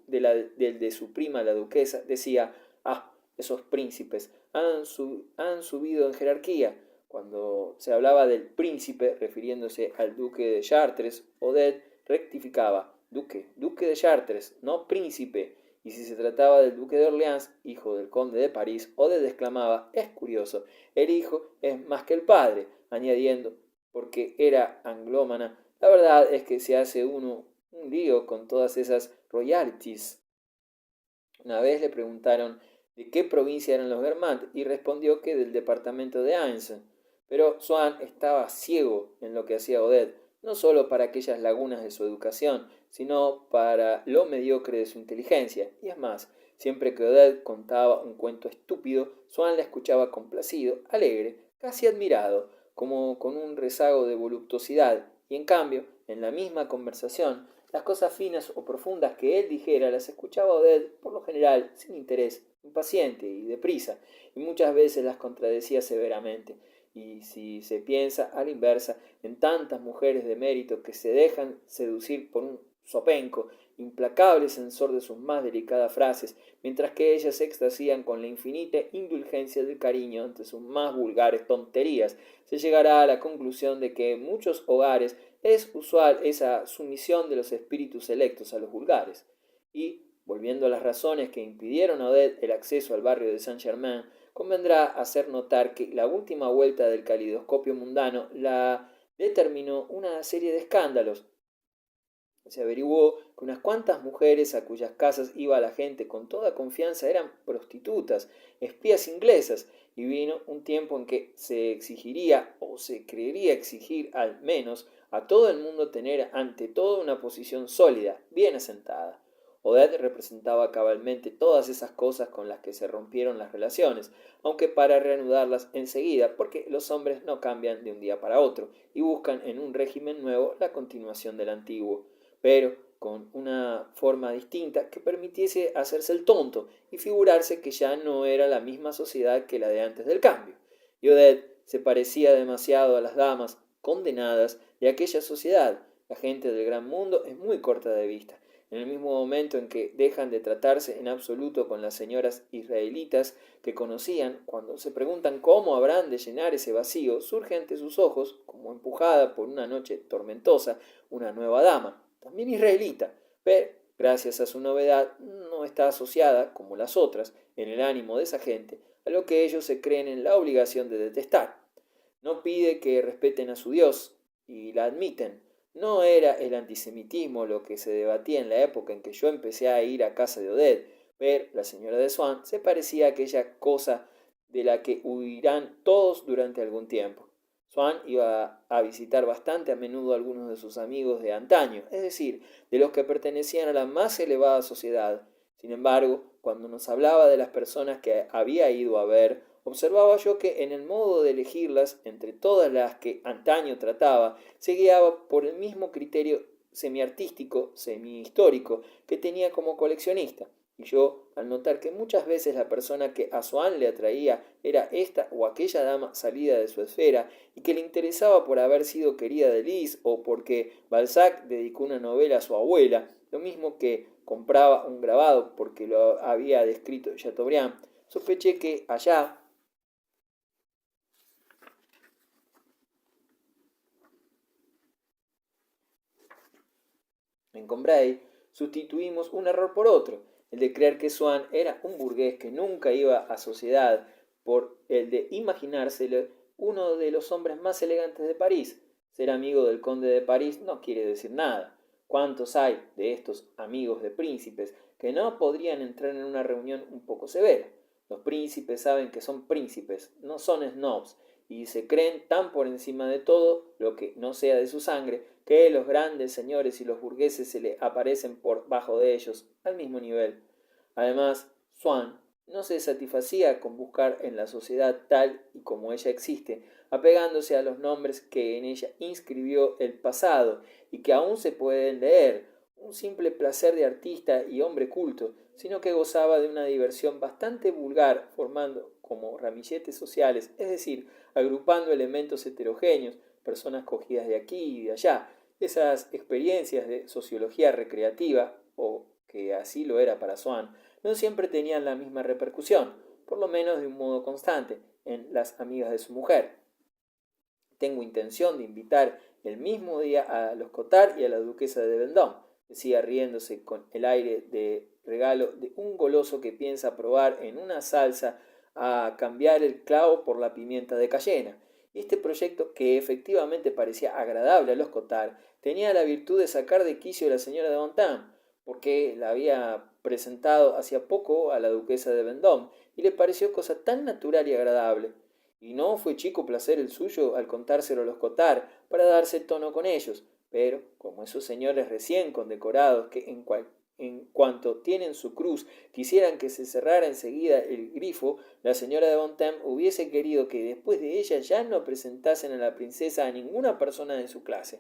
prima la duquesa, decía, ah, esos príncipes han subido en jerarquía. Cuando se hablaba del príncipe, refiriéndose al duque de Chartres, Odette rectificaba, duque de Chartres, no príncipe, y si se trataba del duque de Orleans, hijo del conde de París, Odette exclamaba, es curioso, el hijo es más que el padre, añadiendo, porque era anglómana, la verdad es que se hace uno un lío con todas esas royalties. Una vez le preguntaron de qué provincia eran los Guermantes y respondió que del departamento de Ains. Pero Swann estaba ciego en lo que hacía Odette, no solo para aquellas lagunas de su educación, sino para lo mediocre de su inteligencia. Y es más, siempre que Odette contaba un cuento estúpido, Swann la escuchaba complacido, alegre, casi admirado, como con un rezago de voluptuosidad, y en cambio, en la misma conversación, las cosas finas o profundas que él dijera las escuchaba Odette, por lo general, sin interés, impaciente y deprisa, y muchas veces las contradecía severamente. Y si se piensa a la inversa en tantas mujeres de mérito que se dejan seducir por un zopenco, implacable censor de sus más delicadas frases, mientras que ellas se extasían con la infinita indulgencia del cariño ante sus más vulgares tonterías, se llegará a la conclusión de que en muchos hogares es usual esa sumisión de los espíritus electos a los vulgares. Y, volviendo a las razones que impidieron a Odette el acceso al barrio de Saint-Germain, convendrá hacer notar que la última vuelta del calidoscopio mundano la determinó una serie de escándalos. Se averiguó que unas cuantas mujeres a cuyas casas iba la gente con toda confianza eran prostitutas, espías inglesas, y vino un tiempo en que se exigiría, o se creería exigir al menos, a todo el mundo tener ante todo una posición sólida, bien asentada. Odette representaba cabalmente todas esas cosas con las que se rompieron las relaciones, aunque para reanudarlas enseguida, porque los hombres no cambian de un día para otro, y buscan en un régimen nuevo la continuación del antiguo, pero con una forma distinta que permitiese hacerse el tonto y figurarse que ya no era la misma sociedad que la de antes del cambio. Y Odette se parecía demasiado a las damas condenadas de aquella sociedad. La gente del gran mundo es muy corta de vista. En el mismo momento en que dejan de tratarse en absoluto con las señoras israelitas que conocían, cuando se preguntan cómo habrán de llenar ese vacío, surge ante sus ojos, como empujada por una noche tormentosa, una nueva dama. también israelita, pero gracias a su novedad no está asociada, como las otras, en el ánimo de esa gente, a lo que ellos se creen en la obligación de detestar. No pide que respeten a su Dios, y la admiten. No era el antisemitismo lo que se debatía en la época en que yo empecé a ir a casa de Odette, pero la señora de Swan se parecía a aquella cosa de la que huirán todos durante algún tiempo. Swan iba a visitar bastante a menudo a algunos de sus amigos de antaño, es decir, de los que pertenecían a la más elevada sociedad. Sin embargo, cuando nos hablaba de las personas que había ido a ver, observaba yo que en el modo de elegirlas, entre todas las que antaño trataba, se guiaba por el mismo criterio semiartístico, semi-histórico, que tenía como coleccionista. Y yo, al notar que muchas veces la persona que a Swann le atraía era esta o aquella dama salida de su esfera y que le interesaba por haber sido querida de Lis o porque Balzac dedicó una novela a su abuela, lo mismo que compraba un grabado porque lo había descrito Chateaubriand, sospeché que allá en Combray sustituimos un error por otro, el de creer que Swann era un burgués que nunca iba a sociedad, por el de imaginárselo uno de los hombres más elegantes de París. Ser amigo del conde de París no quiere decir nada. ¿Cuántos hay de estos amigos de príncipes que no podrían entrar en una reunión un poco severa? Los príncipes saben que son príncipes, no son snobs, y se creen tan por encima de todo lo que no sea de su sangre, que los grandes señores y los burgueses se le aparecen por bajo de ellos, al mismo nivel. Además, Swann no se satisfacía con buscar en la sociedad tal y como ella existe, apegándose a los nombres que en ella inscribió el pasado y que aún se pueden leer, un simple placer de artista y hombre culto, sino que gozaba de una diversión bastante vulgar, formando como ramilletes sociales, es decir, agrupando elementos heterogéneos, personas cogidas de aquí y de allá, esas experiencias de sociología recreativa, o que así lo era para Swann, no siempre tenían la misma repercusión, por lo menos de un modo constante, en las amigas de su mujer. Tengo intención de invitar el mismo día a los Cottard y a la duquesa de Vendôme, decía riéndose con el aire de regalo de un goloso que piensa probar en una salsa a cambiar el clavo por la pimienta de cayena. Y este proyecto, que efectivamente parecía agradable a los Cottard, tenía la virtud de sacar de quicio a la señora de Montam, porque la había presentado hacía poco a la duquesa de Vendôme, y le pareció cosa tan natural y agradable. Y no fue chico placer el suyo al contárselo a los Cottard para darse tono con ellos, pero como esos señores recién condecorados que en cuanto tienen su cruz quisieran que se cerrara enseguida el grifo, la señora de Bontemps hubiese querido que después de ella ya no presentasen a la princesa a ninguna persona de su clase.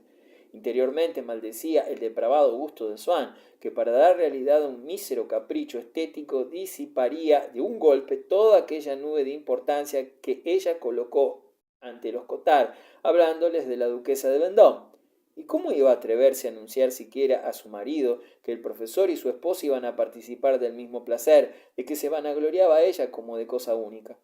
Interiormente maldecía el depravado gusto de Swann, que para dar realidad a un mísero capricho estético disiparía de un golpe toda aquella nube de importancia que ella colocó ante los Cottard, hablándoles de la duquesa de Vendôme. ¿Y cómo iba a atreverse a anunciar siquiera a su marido que el profesor y su esposa iban a participar del mismo placer, de que se vanagloriaba a ella como de cosa única?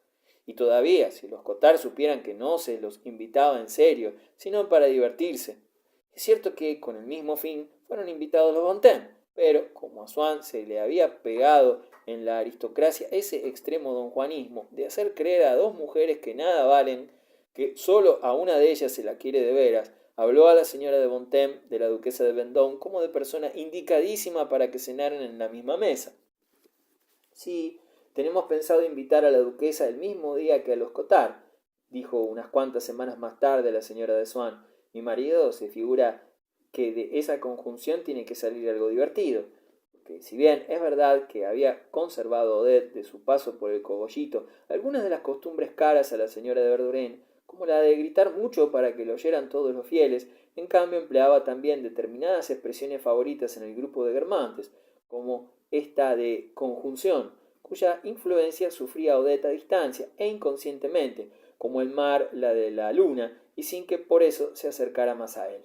Y todavía, si los Cottard supieran que no se los invitaba en serio, sino para divertirse. Es cierto que con el mismo fin fueron invitados los Bontemps, pero como a Swann se le había pegado en la aristocracia ese extremo donjuanismo de hacer creer a dos mujeres que nada valen, que sólo a una de ellas se la quiere de veras, habló a la señora de Bontemps, de la duquesa de Vendôme, como de persona indicadísima para que cenaran en la misma mesa. Sí, tenemos pensado invitar a la duquesa el mismo día que a los Cottard, dijo unas cuantas semanas más tarde la señora de Swann. Mi marido se figura que de esa conjunción tiene que salir algo divertido, porque si bien es verdad que había conservado Odette de su paso por el cogollito algunas de las costumbres caras a la señora de Verdurin, como la de gritar mucho para que lo oyeran todos los fieles, en cambio empleaba también determinadas expresiones favoritas en el grupo de Guermantes, como esta de conjunción, cuya influencia sufría Odette a distancia e inconscientemente, como el mar la de la luna, y sin que por eso se acercara más a él.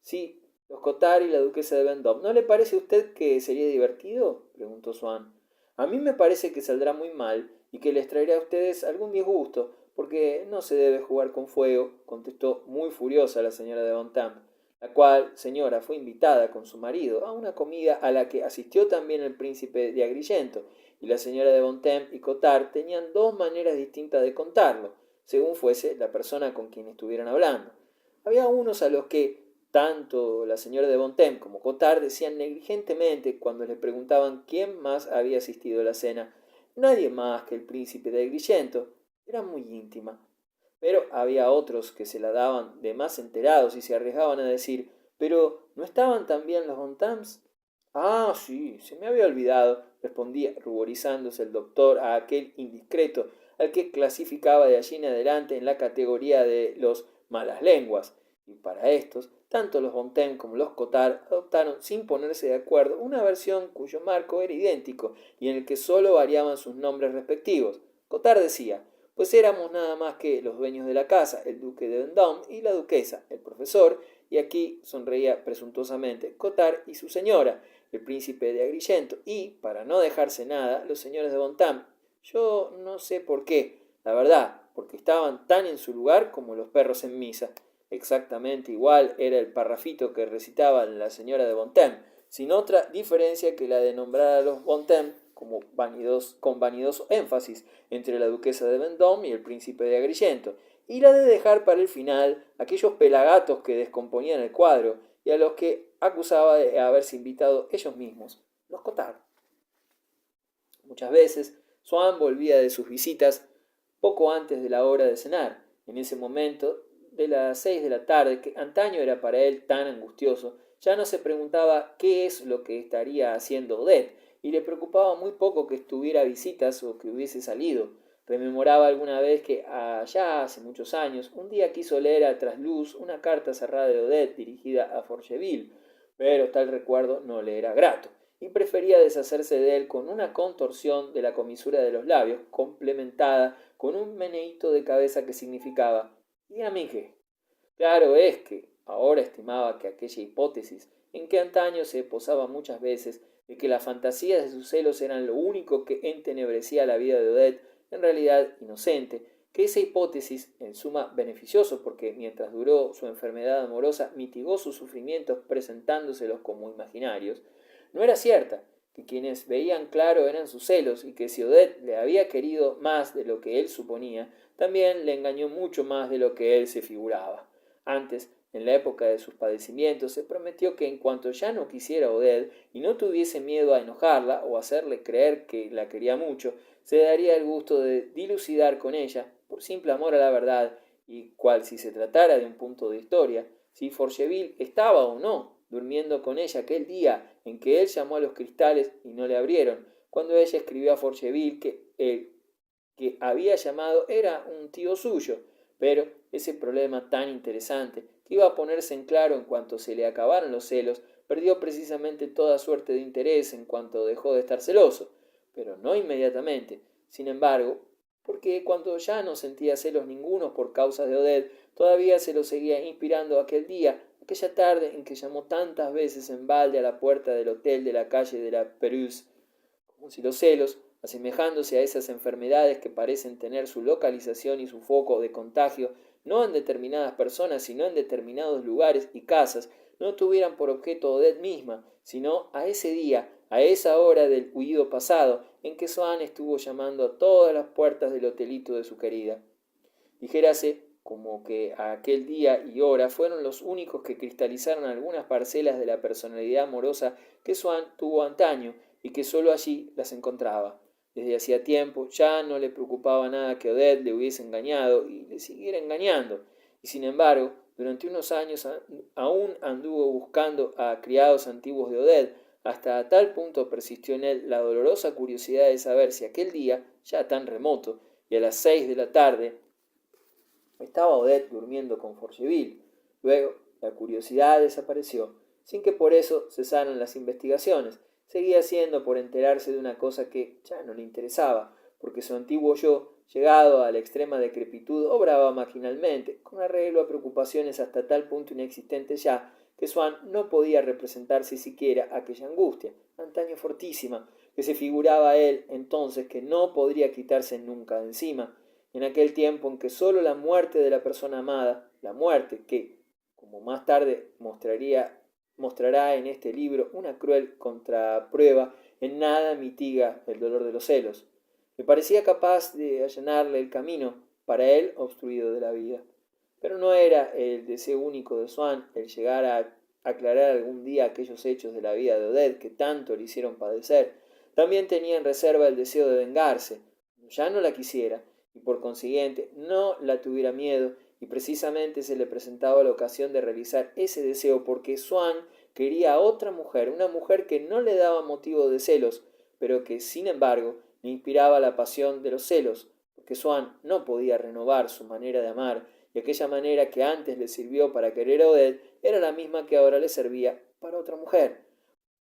Sí, los Cottard y la duquesa de Vendôme. ¿No le parece a usted que sería divertido?, preguntó Swann. A mí me parece que saldrá muy mal y que les traerá a ustedes algún disgusto, porque no se debe jugar con fuego, contestó muy furiosa la señora de Bontemps. La cual señora fue invitada con su marido a una comida a la que asistió también el príncipe de Agrigento, y la señora de Bontemps y Cottard tenían dos maneras distintas de contarlo, según fuese la persona con quien estuvieran hablando. Había unos a los que tanto la señora de Bontemps como Cottard decían negligentemente cuando le preguntaban quién más había asistido a la cena: nadie más que el príncipe de Agrigento. Era muy íntima. Pero había otros que se la daban de más enterados y se arriesgaban a decir: pero ¿no estaban también los Bontemps? Ah, sí, se me había olvidado, respondía ruborizándose el doctor a aquel indiscreto, al que clasificaba de allí en adelante en la categoría de los malas lenguas. Y para estos, tanto los Bontemps como los Cottard adoptaron, sin ponerse de acuerdo, una versión cuyo marco era idéntico y en el que sólo variaban sus nombres respectivos. Cottard decía: pues éramos nada más que los dueños de la casa, el duque de Vendôme y la duquesa, el profesor, y aquí sonreía presuntuosamente, Cottard y su señora, el príncipe de Agrigento, y, para no dejarse nada, los señores de Bontemps. Yo no sé por qué, la verdad, porque estaban tan en su lugar como los perros en misa. Exactamente igual era el parrafito que recitaba la señora de Bontemps, sin otra diferencia que la de nombrar a los Bontemps como con vanidoso énfasis entre la duquesa de Vendôme y el príncipe de Agrigento, y la de dejar para el final aquellos pelagatos que descomponían el cuadro y a los que acusaba de haberse invitado ellos mismos, los Cottard. Muchas veces Swann volvía de sus visitas poco antes de la hora de cenar. En ese momento de las 6 de la tarde, que antaño era para él tan angustioso, ya no se preguntaba qué es lo que estaría haciendo Odette, y le preocupaba muy poco que estuviera a visitas o que hubiese salido. Rememoraba alguna vez que allá hace muchos años, un día quiso leer a trasluz una carta cerrada de Odette dirigida a Forcheville, pero tal recuerdo no le era grato, y prefería deshacerse de él con una contorsión de la comisura de los labios, complementada con un meneíto de cabeza que significaba: ¿y a mí qué? Claro es que ahora estimaba que aquella hipótesis, en que antaño se posaba muchas veces, de que las fantasías de sus celos eran lo único que entenebrecía la vida de Odette, en realidad inocente, que esa hipótesis, en suma beneficioso, porque mientras duró su enfermedad amorosa mitigó sus sufrimientos presentándoselos como imaginarios, no era cierta, que quienes veían claro eran sus celos, y que si Odette le había querido más de lo que él suponía, también le engañó mucho más de lo que él se figuraba. Antes, en la época de sus padecimientos, se prometió que en cuanto ya no quisiera Odette y no tuviese miedo a enojarla o hacerle creer que la quería mucho, se daría el gusto de dilucidar con ella, por simple amor a la verdad, y cual si se tratara de un punto de historia, si Forcheville estaba o no durmiendo con ella aquel día en que él llamó a los cristales y no le abrieron, cuando ella escribió a Forcheville que el que había llamado era un tío suyo, pero ese problema tan interesante, que iba a ponerse en claro en cuanto se le acabaron los celos, perdió precisamente toda suerte de interés en cuanto dejó de estar celoso, pero no inmediatamente. Sin embargo, porque cuando ya no sentía celos ningunos por causa de Odette, todavía se lo seguía inspirando aquel día, aquella tarde en que llamó tantas veces en balde a la puerta del hotel de la calle de la Perouse, como si los celos, asemejándose a esas enfermedades que parecen tener su localización y su foco de contagio no en determinadas personas, sino en determinados lugares y casas, no tuvieran por objeto Odette misma, sino a ese día, a esa hora del huido pasado, en que Swann estuvo llamando a todas las puertas del hotelito de su querida. Dijérase como que aquel día y hora fueron los únicos que cristalizaron algunas parcelas de la personalidad amorosa que Swann tuvo antaño y que sólo allí las encontraba. Desde hacía tiempo ya no le preocupaba nada que Odette le hubiese engañado y le siguiera engañando, y sin embargo, durante unos años aún anduvo buscando a criados antiguos de Odette, hasta a tal punto persistió en él la dolorosa curiosidad de saber si aquel día, ya tan remoto, y a las 6 de la tarde, estaba Odette durmiendo con Forcheville. Luego, la curiosidad desapareció, sin que por eso cesaran las investigaciones. Seguía siendo por enterarse de una cosa que ya no le interesaba, porque su antiguo yo, llegado a la extrema decrepitud, obraba maquinalmente, con arreglo a preocupaciones hasta tal punto inexistentes ya, que Swann no podía representarse siquiera aquella angustia, antaño fortísima, que se figuraba a él entonces que no podría quitarse nunca de encima, en aquel tiempo en que sólo la muerte de la persona amada, la muerte que, como más tarde mostrará en este libro, una cruel contraprueba en nada mitiga el dolor de los celos. Me parecía capaz de allanarle el camino, para él obstruido de la vida. Pero no era el deseo único de Swann el llegar a aclarar algún día aquellos hechos de la vida de Odette que tanto le hicieron padecer. También tenía en reserva el deseo de vengarse. Ya no la quisiera, y por consiguiente no la tuviera miedo, y precisamente se le presentaba la ocasión de realizar ese deseo porque Swann quería a otra mujer, una mujer que no le daba motivo de celos, pero que sin embargo le inspiraba la pasión de los celos, porque Swann no podía renovar su manera de amar, y aquella manera que antes le sirvió para querer a Odette era la misma que ahora le servía para otra mujer.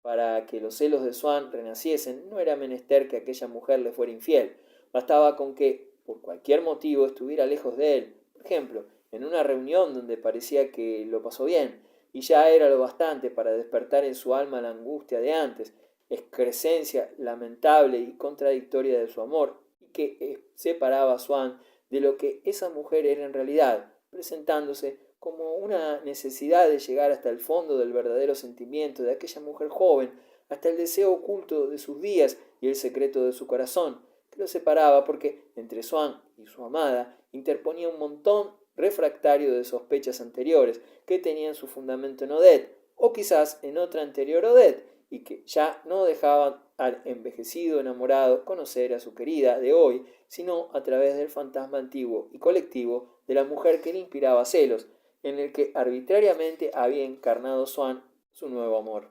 Para que los celos de Swann renaciesen, no era menester que aquella mujer le fuera infiel. Bastaba con que, por cualquier motivo, estuviera lejos de él. Por ejemplo, en una reunión donde parecía que lo pasó bien, y ya era lo bastante para despertar en su alma la angustia de antes, excrescencia lamentable y contradictoria de su amor, y que separaba a Swann de lo que esa mujer era en realidad, presentándose como una necesidad de llegar hasta el fondo del verdadero sentimiento de aquella mujer joven, hasta el deseo oculto de sus días y el secreto de su corazón, que lo separaba porque entre Swann y su amada interponía un montón refractario de sospechas anteriores que tenían su fundamento en Odette, o quizás en otra anterior Odette, y que ya no dejaban al envejecido enamorado conocer a su querida de hoy, sino a través del fantasma antiguo y colectivo de la mujer que le inspiraba celos, en el que arbitrariamente había encarnado Swann su nuevo amor.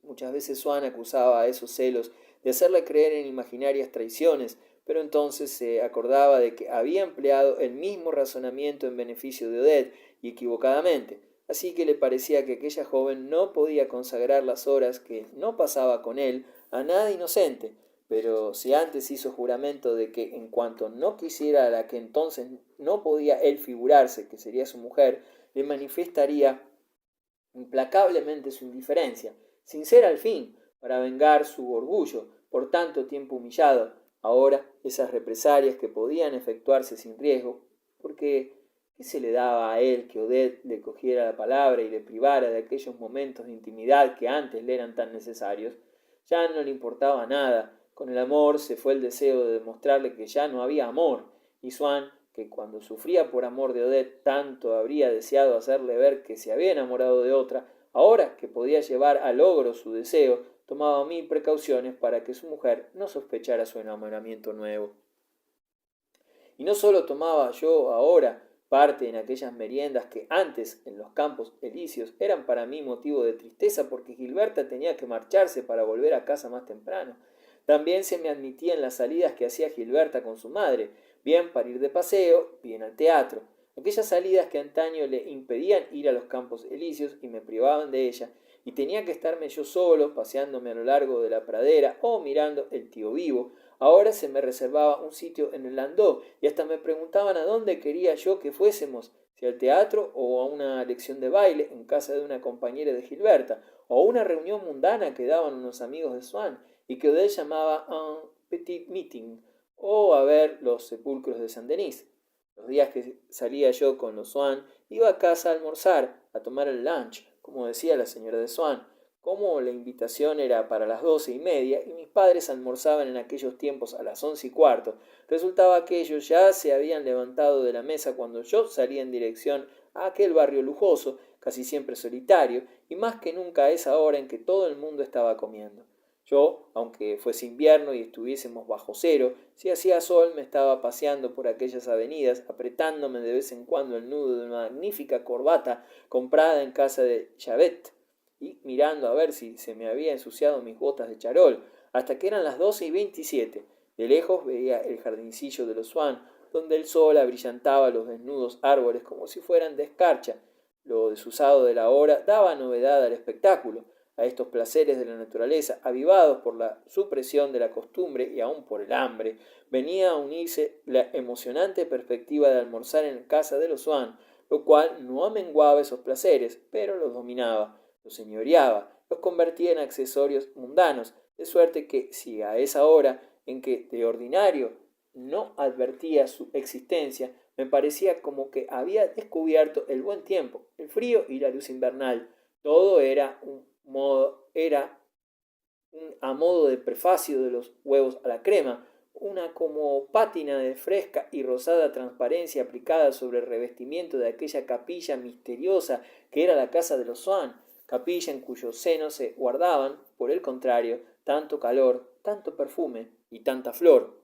Muchas veces Swann acusaba a esos celos de hacerle creer en imaginarias traiciones, pero entonces se acordaba de que había empleado el mismo razonamiento en beneficio de Odette, y equivocadamente, así que le parecía que aquella joven no podía consagrar las horas que no pasaba con él a nada inocente, pero si antes hizo juramento de que en cuanto no quisiera a la que entonces no podía él figurarse que sería su mujer, le manifestaría implacablemente su indiferencia, sincera al fin, para vengar su orgullo por tanto tiempo humillado. Ahora esas represalias que podían efectuarse sin riesgo, porque ¿qué se le daba a él que Odette le cogiera la palabra y le privara de aquellos momentos de intimidad que antes le eran tan necesarios? Ya no le importaba nada. Con el amor se fue el deseo de demostrarle que ya no había amor, y Swann, que cuando sufría por amor de Odette tanto habría deseado hacerle ver que se había enamorado de otra, ahora que podía llevar a logro su deseo, tomaba mil precauciones para que su mujer no sospechara su enamoramiento nuevo. Y no sólo tomaba yo ahora parte en aquellas meriendas que antes en los campos elíseos eran para mí motivo de tristeza porque Gilberta tenía que marcharse para volver a casa más temprano. También se me admitía en las salidas que hacía Gilberta con su madre, bien para ir de paseo, bien al teatro. Aquellas salidas que antaño le impedían ir a los campos elíseos y me privaban de ella, y tenía que estarme yo solo paseándome a lo largo de la pradera o mirando el tío vivo. Ahora se me reservaba un sitio en el landó y hasta me preguntaban a dónde quería yo que fuésemos, si al teatro o a una lección de baile en casa de una compañera de Gilberta, o a una reunión mundana que daban unos amigos de Swann y que Odette llamaba un petit meeting, o a ver los sepulcros de Saint-Denis. Los días que salía yo con los Swann, iba a casa a almorzar, a tomar el lunch, como decía la señora de Swann. Como la invitación era para las 12:30 y mis padres almorzaban en aquellos tiempos a las 11:15, resultaba que ellos ya se habían levantado de la mesa cuando yo salía en dirección a aquel barrio lujoso, casi siempre solitario, y más que nunca a esa hora en que todo el mundo estaba comiendo. Yo, aunque fuese invierno y estuviésemos bajo cero, si hacía sol me estaba paseando por aquellas avenidas, apretándome de vez en cuando el nudo de una magnífica corbata comprada en casa de Javet, y mirando a ver si se me había ensuciado mis botas de charol, hasta que eran las 12:27. De lejos veía el jardincillo de los Swann, donde el sol abrillantaba los desnudos árboles como si fueran de escarcha. Lo desusado de la hora daba novedad al espectáculo. A estos placeres de la naturaleza, avivados por la supresión de la costumbre y aun por el hambre, venía a unirse la emocionante perspectiva de almorzar en casa de los Swann, lo cual no amenguaba esos placeres, pero los dominaba, los señoreaba, los convertía en accesorios mundanos, de suerte que si a esa hora en que de ordinario no advertía su existencia, me parecía como que había descubierto el buen tiempo, el frío y la luz invernal. Todo era a modo de prefacio de los huevos a la crema, una como pátina de fresca y rosada transparencia aplicada sobre el revestimiento de aquella capilla misteriosa que era la casa de los Swan, capilla en cuyo seno se guardaban, por el contrario, tanto calor, tanto perfume y tanta flor.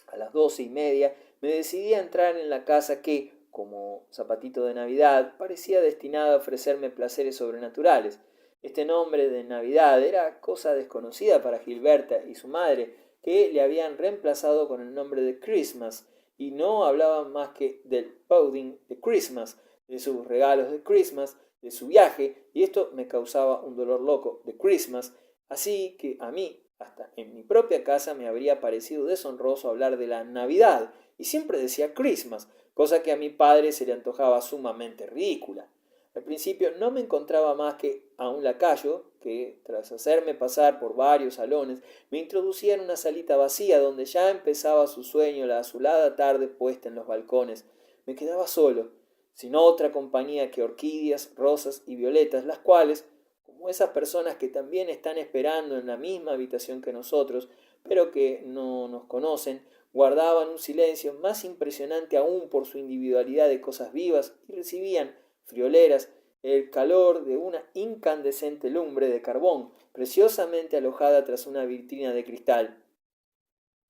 A las 12:30 me decidí a entrar en la casa que, como zapatito de Navidad, parecía destinada a ofrecerme placeres sobrenaturales. Este nombre de Navidad era cosa desconocida para Gilberta y su madre, que le habían reemplazado con el nombre de Christmas, y no hablaban más que del pudding de Christmas, de sus regalos de Christmas, de su viaje, y esto me causaba un dolor loco de Christmas, así que a mí, hasta en mi propia casa, me habría parecido deshonroso hablar de la Navidad, y siempre decía Christmas, cosa que a mi padre se le antojaba sumamente ridícula. Al principio no me encontraba más que a un lacayo que, tras hacerme pasar por varios salones, me introducía en una salita vacía donde ya empezaba su sueño la azulada tarde puesta en los balcones. Me quedaba solo, sin otra compañía que orquídeas, rosas y violetas, las cuales, como esas personas que también están esperando en la misma habitación que nosotros, pero que no nos conocen, guardaban un silencio más impresionante aún por su individualidad de cosas vivas y recibían, frioleras, el calor de una incandescente lumbre de carbón, preciosamente alojada tras una vitrina de cristal,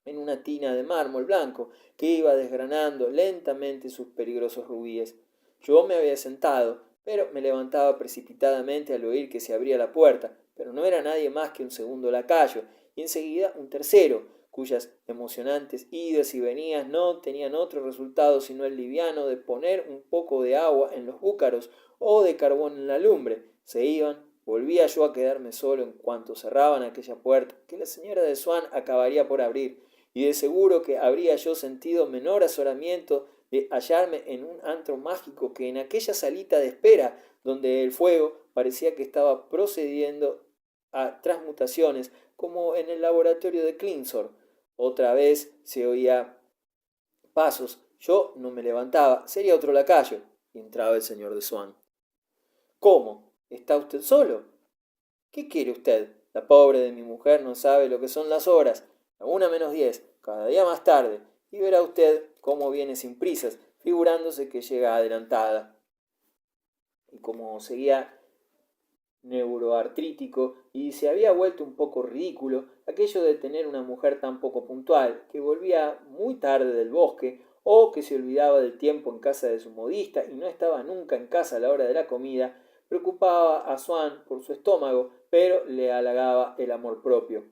en una tina de mármol blanco que iba desgranando lentamente sus peligrosos rubíes. Yo me había sentado, pero me levantaba precipitadamente al oír que se abría la puerta, pero no era nadie más que un segundo lacayo, y enseguida un tercero, cuyas emocionantes idas y venidas no tenían otro resultado sino el liviano de poner un poco de agua en los búcaros o de carbón en la lumbre. Se iban, volvía yo a quedarme solo en cuanto cerraban aquella puerta que la señora de Swan acabaría por abrir, y de seguro que habría yo sentido menor azoramiento de hallarme en un antro mágico que en aquella salita de espera donde el fuego parecía que estaba procediendo a transmutaciones como en el laboratorio de Clinsor. Otra vez se oía pasos. Yo no me levantaba. Sería otro lacayo. Y entraba el señor de Swan. ¿Cómo? ¿Está usted solo? ¿Qué quiere usted? La pobre de mi mujer no sabe lo que son las horas. La 1:10, cada día más tarde. Y verá usted cómo viene sin prisas, figurándose que llega adelantada. Y como seguía neuroartrítico y se había vuelto un poco ridículo aquello de tener una mujer tan poco puntual, que volvía muy tarde del bosque o que se olvidaba del tiempo en casa de su modista y no estaba nunca en casa a la hora de la comida, preocupaba a Swan por su estómago, pero le halagaba el amor propio.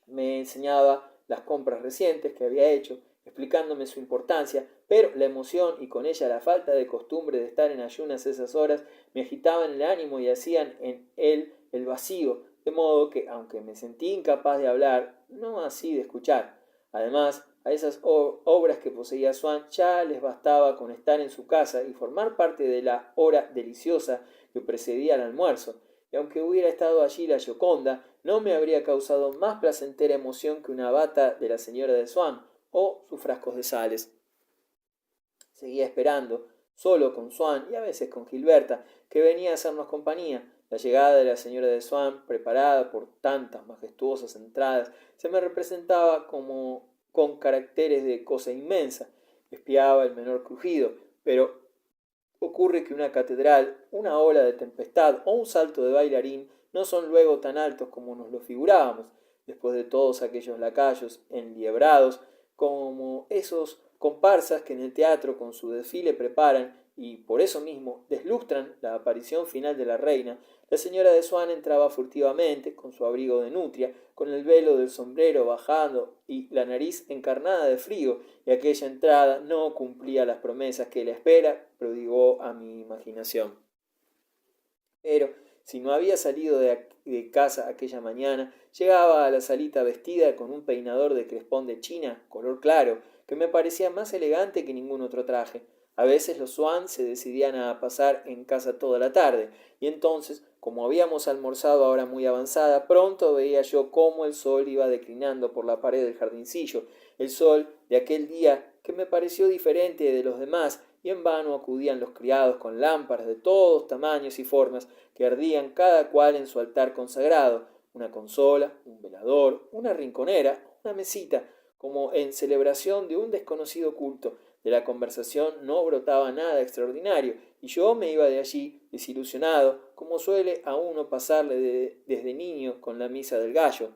Me enseñaba las compras recientes que había hecho, explicándome su importancia, pero la emoción y con ella la falta de costumbre de estar en ayunas esas horas me agitaban el ánimo y hacían en él el vacío, de modo que, aunque me sentí incapaz de hablar, no así de escuchar. Además, a esas obras que poseía Swan ya les bastaba con estar en su casa y formar parte de la hora deliciosa que precedía al almuerzo, y aunque hubiera estado allí la Gioconda, no me habría causado más placentera emoción que una bata de la señora de Swan o sus frascos de sales. Seguía esperando, solo con Swan y a veces con Gilberta, que venía a hacernos compañía. La llegada de la señora de Swan, preparada por tantas majestuosas entradas, se me representaba como con caracteres de cosa inmensa. Espiaba el menor crujido, pero ocurre que una catedral, una ola de tempestad o un salto de bailarín no son luego tan altos como nos lo figurábamos, después de todos aquellos lacayos enliebrados, como esos comparsas que en el teatro con su desfile preparan y por eso mismo deslustran la aparición final de la reina. La señora de Swan entraba furtivamente, con su abrigo de nutria, con el velo del sombrero bajando y la nariz encarnada de frío, y aquella entrada no cumplía las promesas que la espera prodigó a mi imaginación. Pero si no había salido de casa aquella mañana, llegaba a la salita vestida con un peinador de crespón de China, color claro, que me parecía más elegante que ningún otro traje. A veces los Swan se decidían a pasar en casa toda la tarde, y entonces, como habíamos almorzado a hora muy avanzada, pronto veía yo cómo el sol iba declinando por la pared del jardincillo, el sol de aquel día que me pareció diferente de los demás, y en vano acudían los criados con lámparas de todos tamaños y formas, que ardían cada cual en su altar consagrado, una consola, un velador, una rinconera, una mesita, como en celebración de un desconocido culto. De la conversación no brotaba nada extraordinario, y yo me iba de allí desilusionado, como suele a uno pasarle desde niño con la misa del gallo.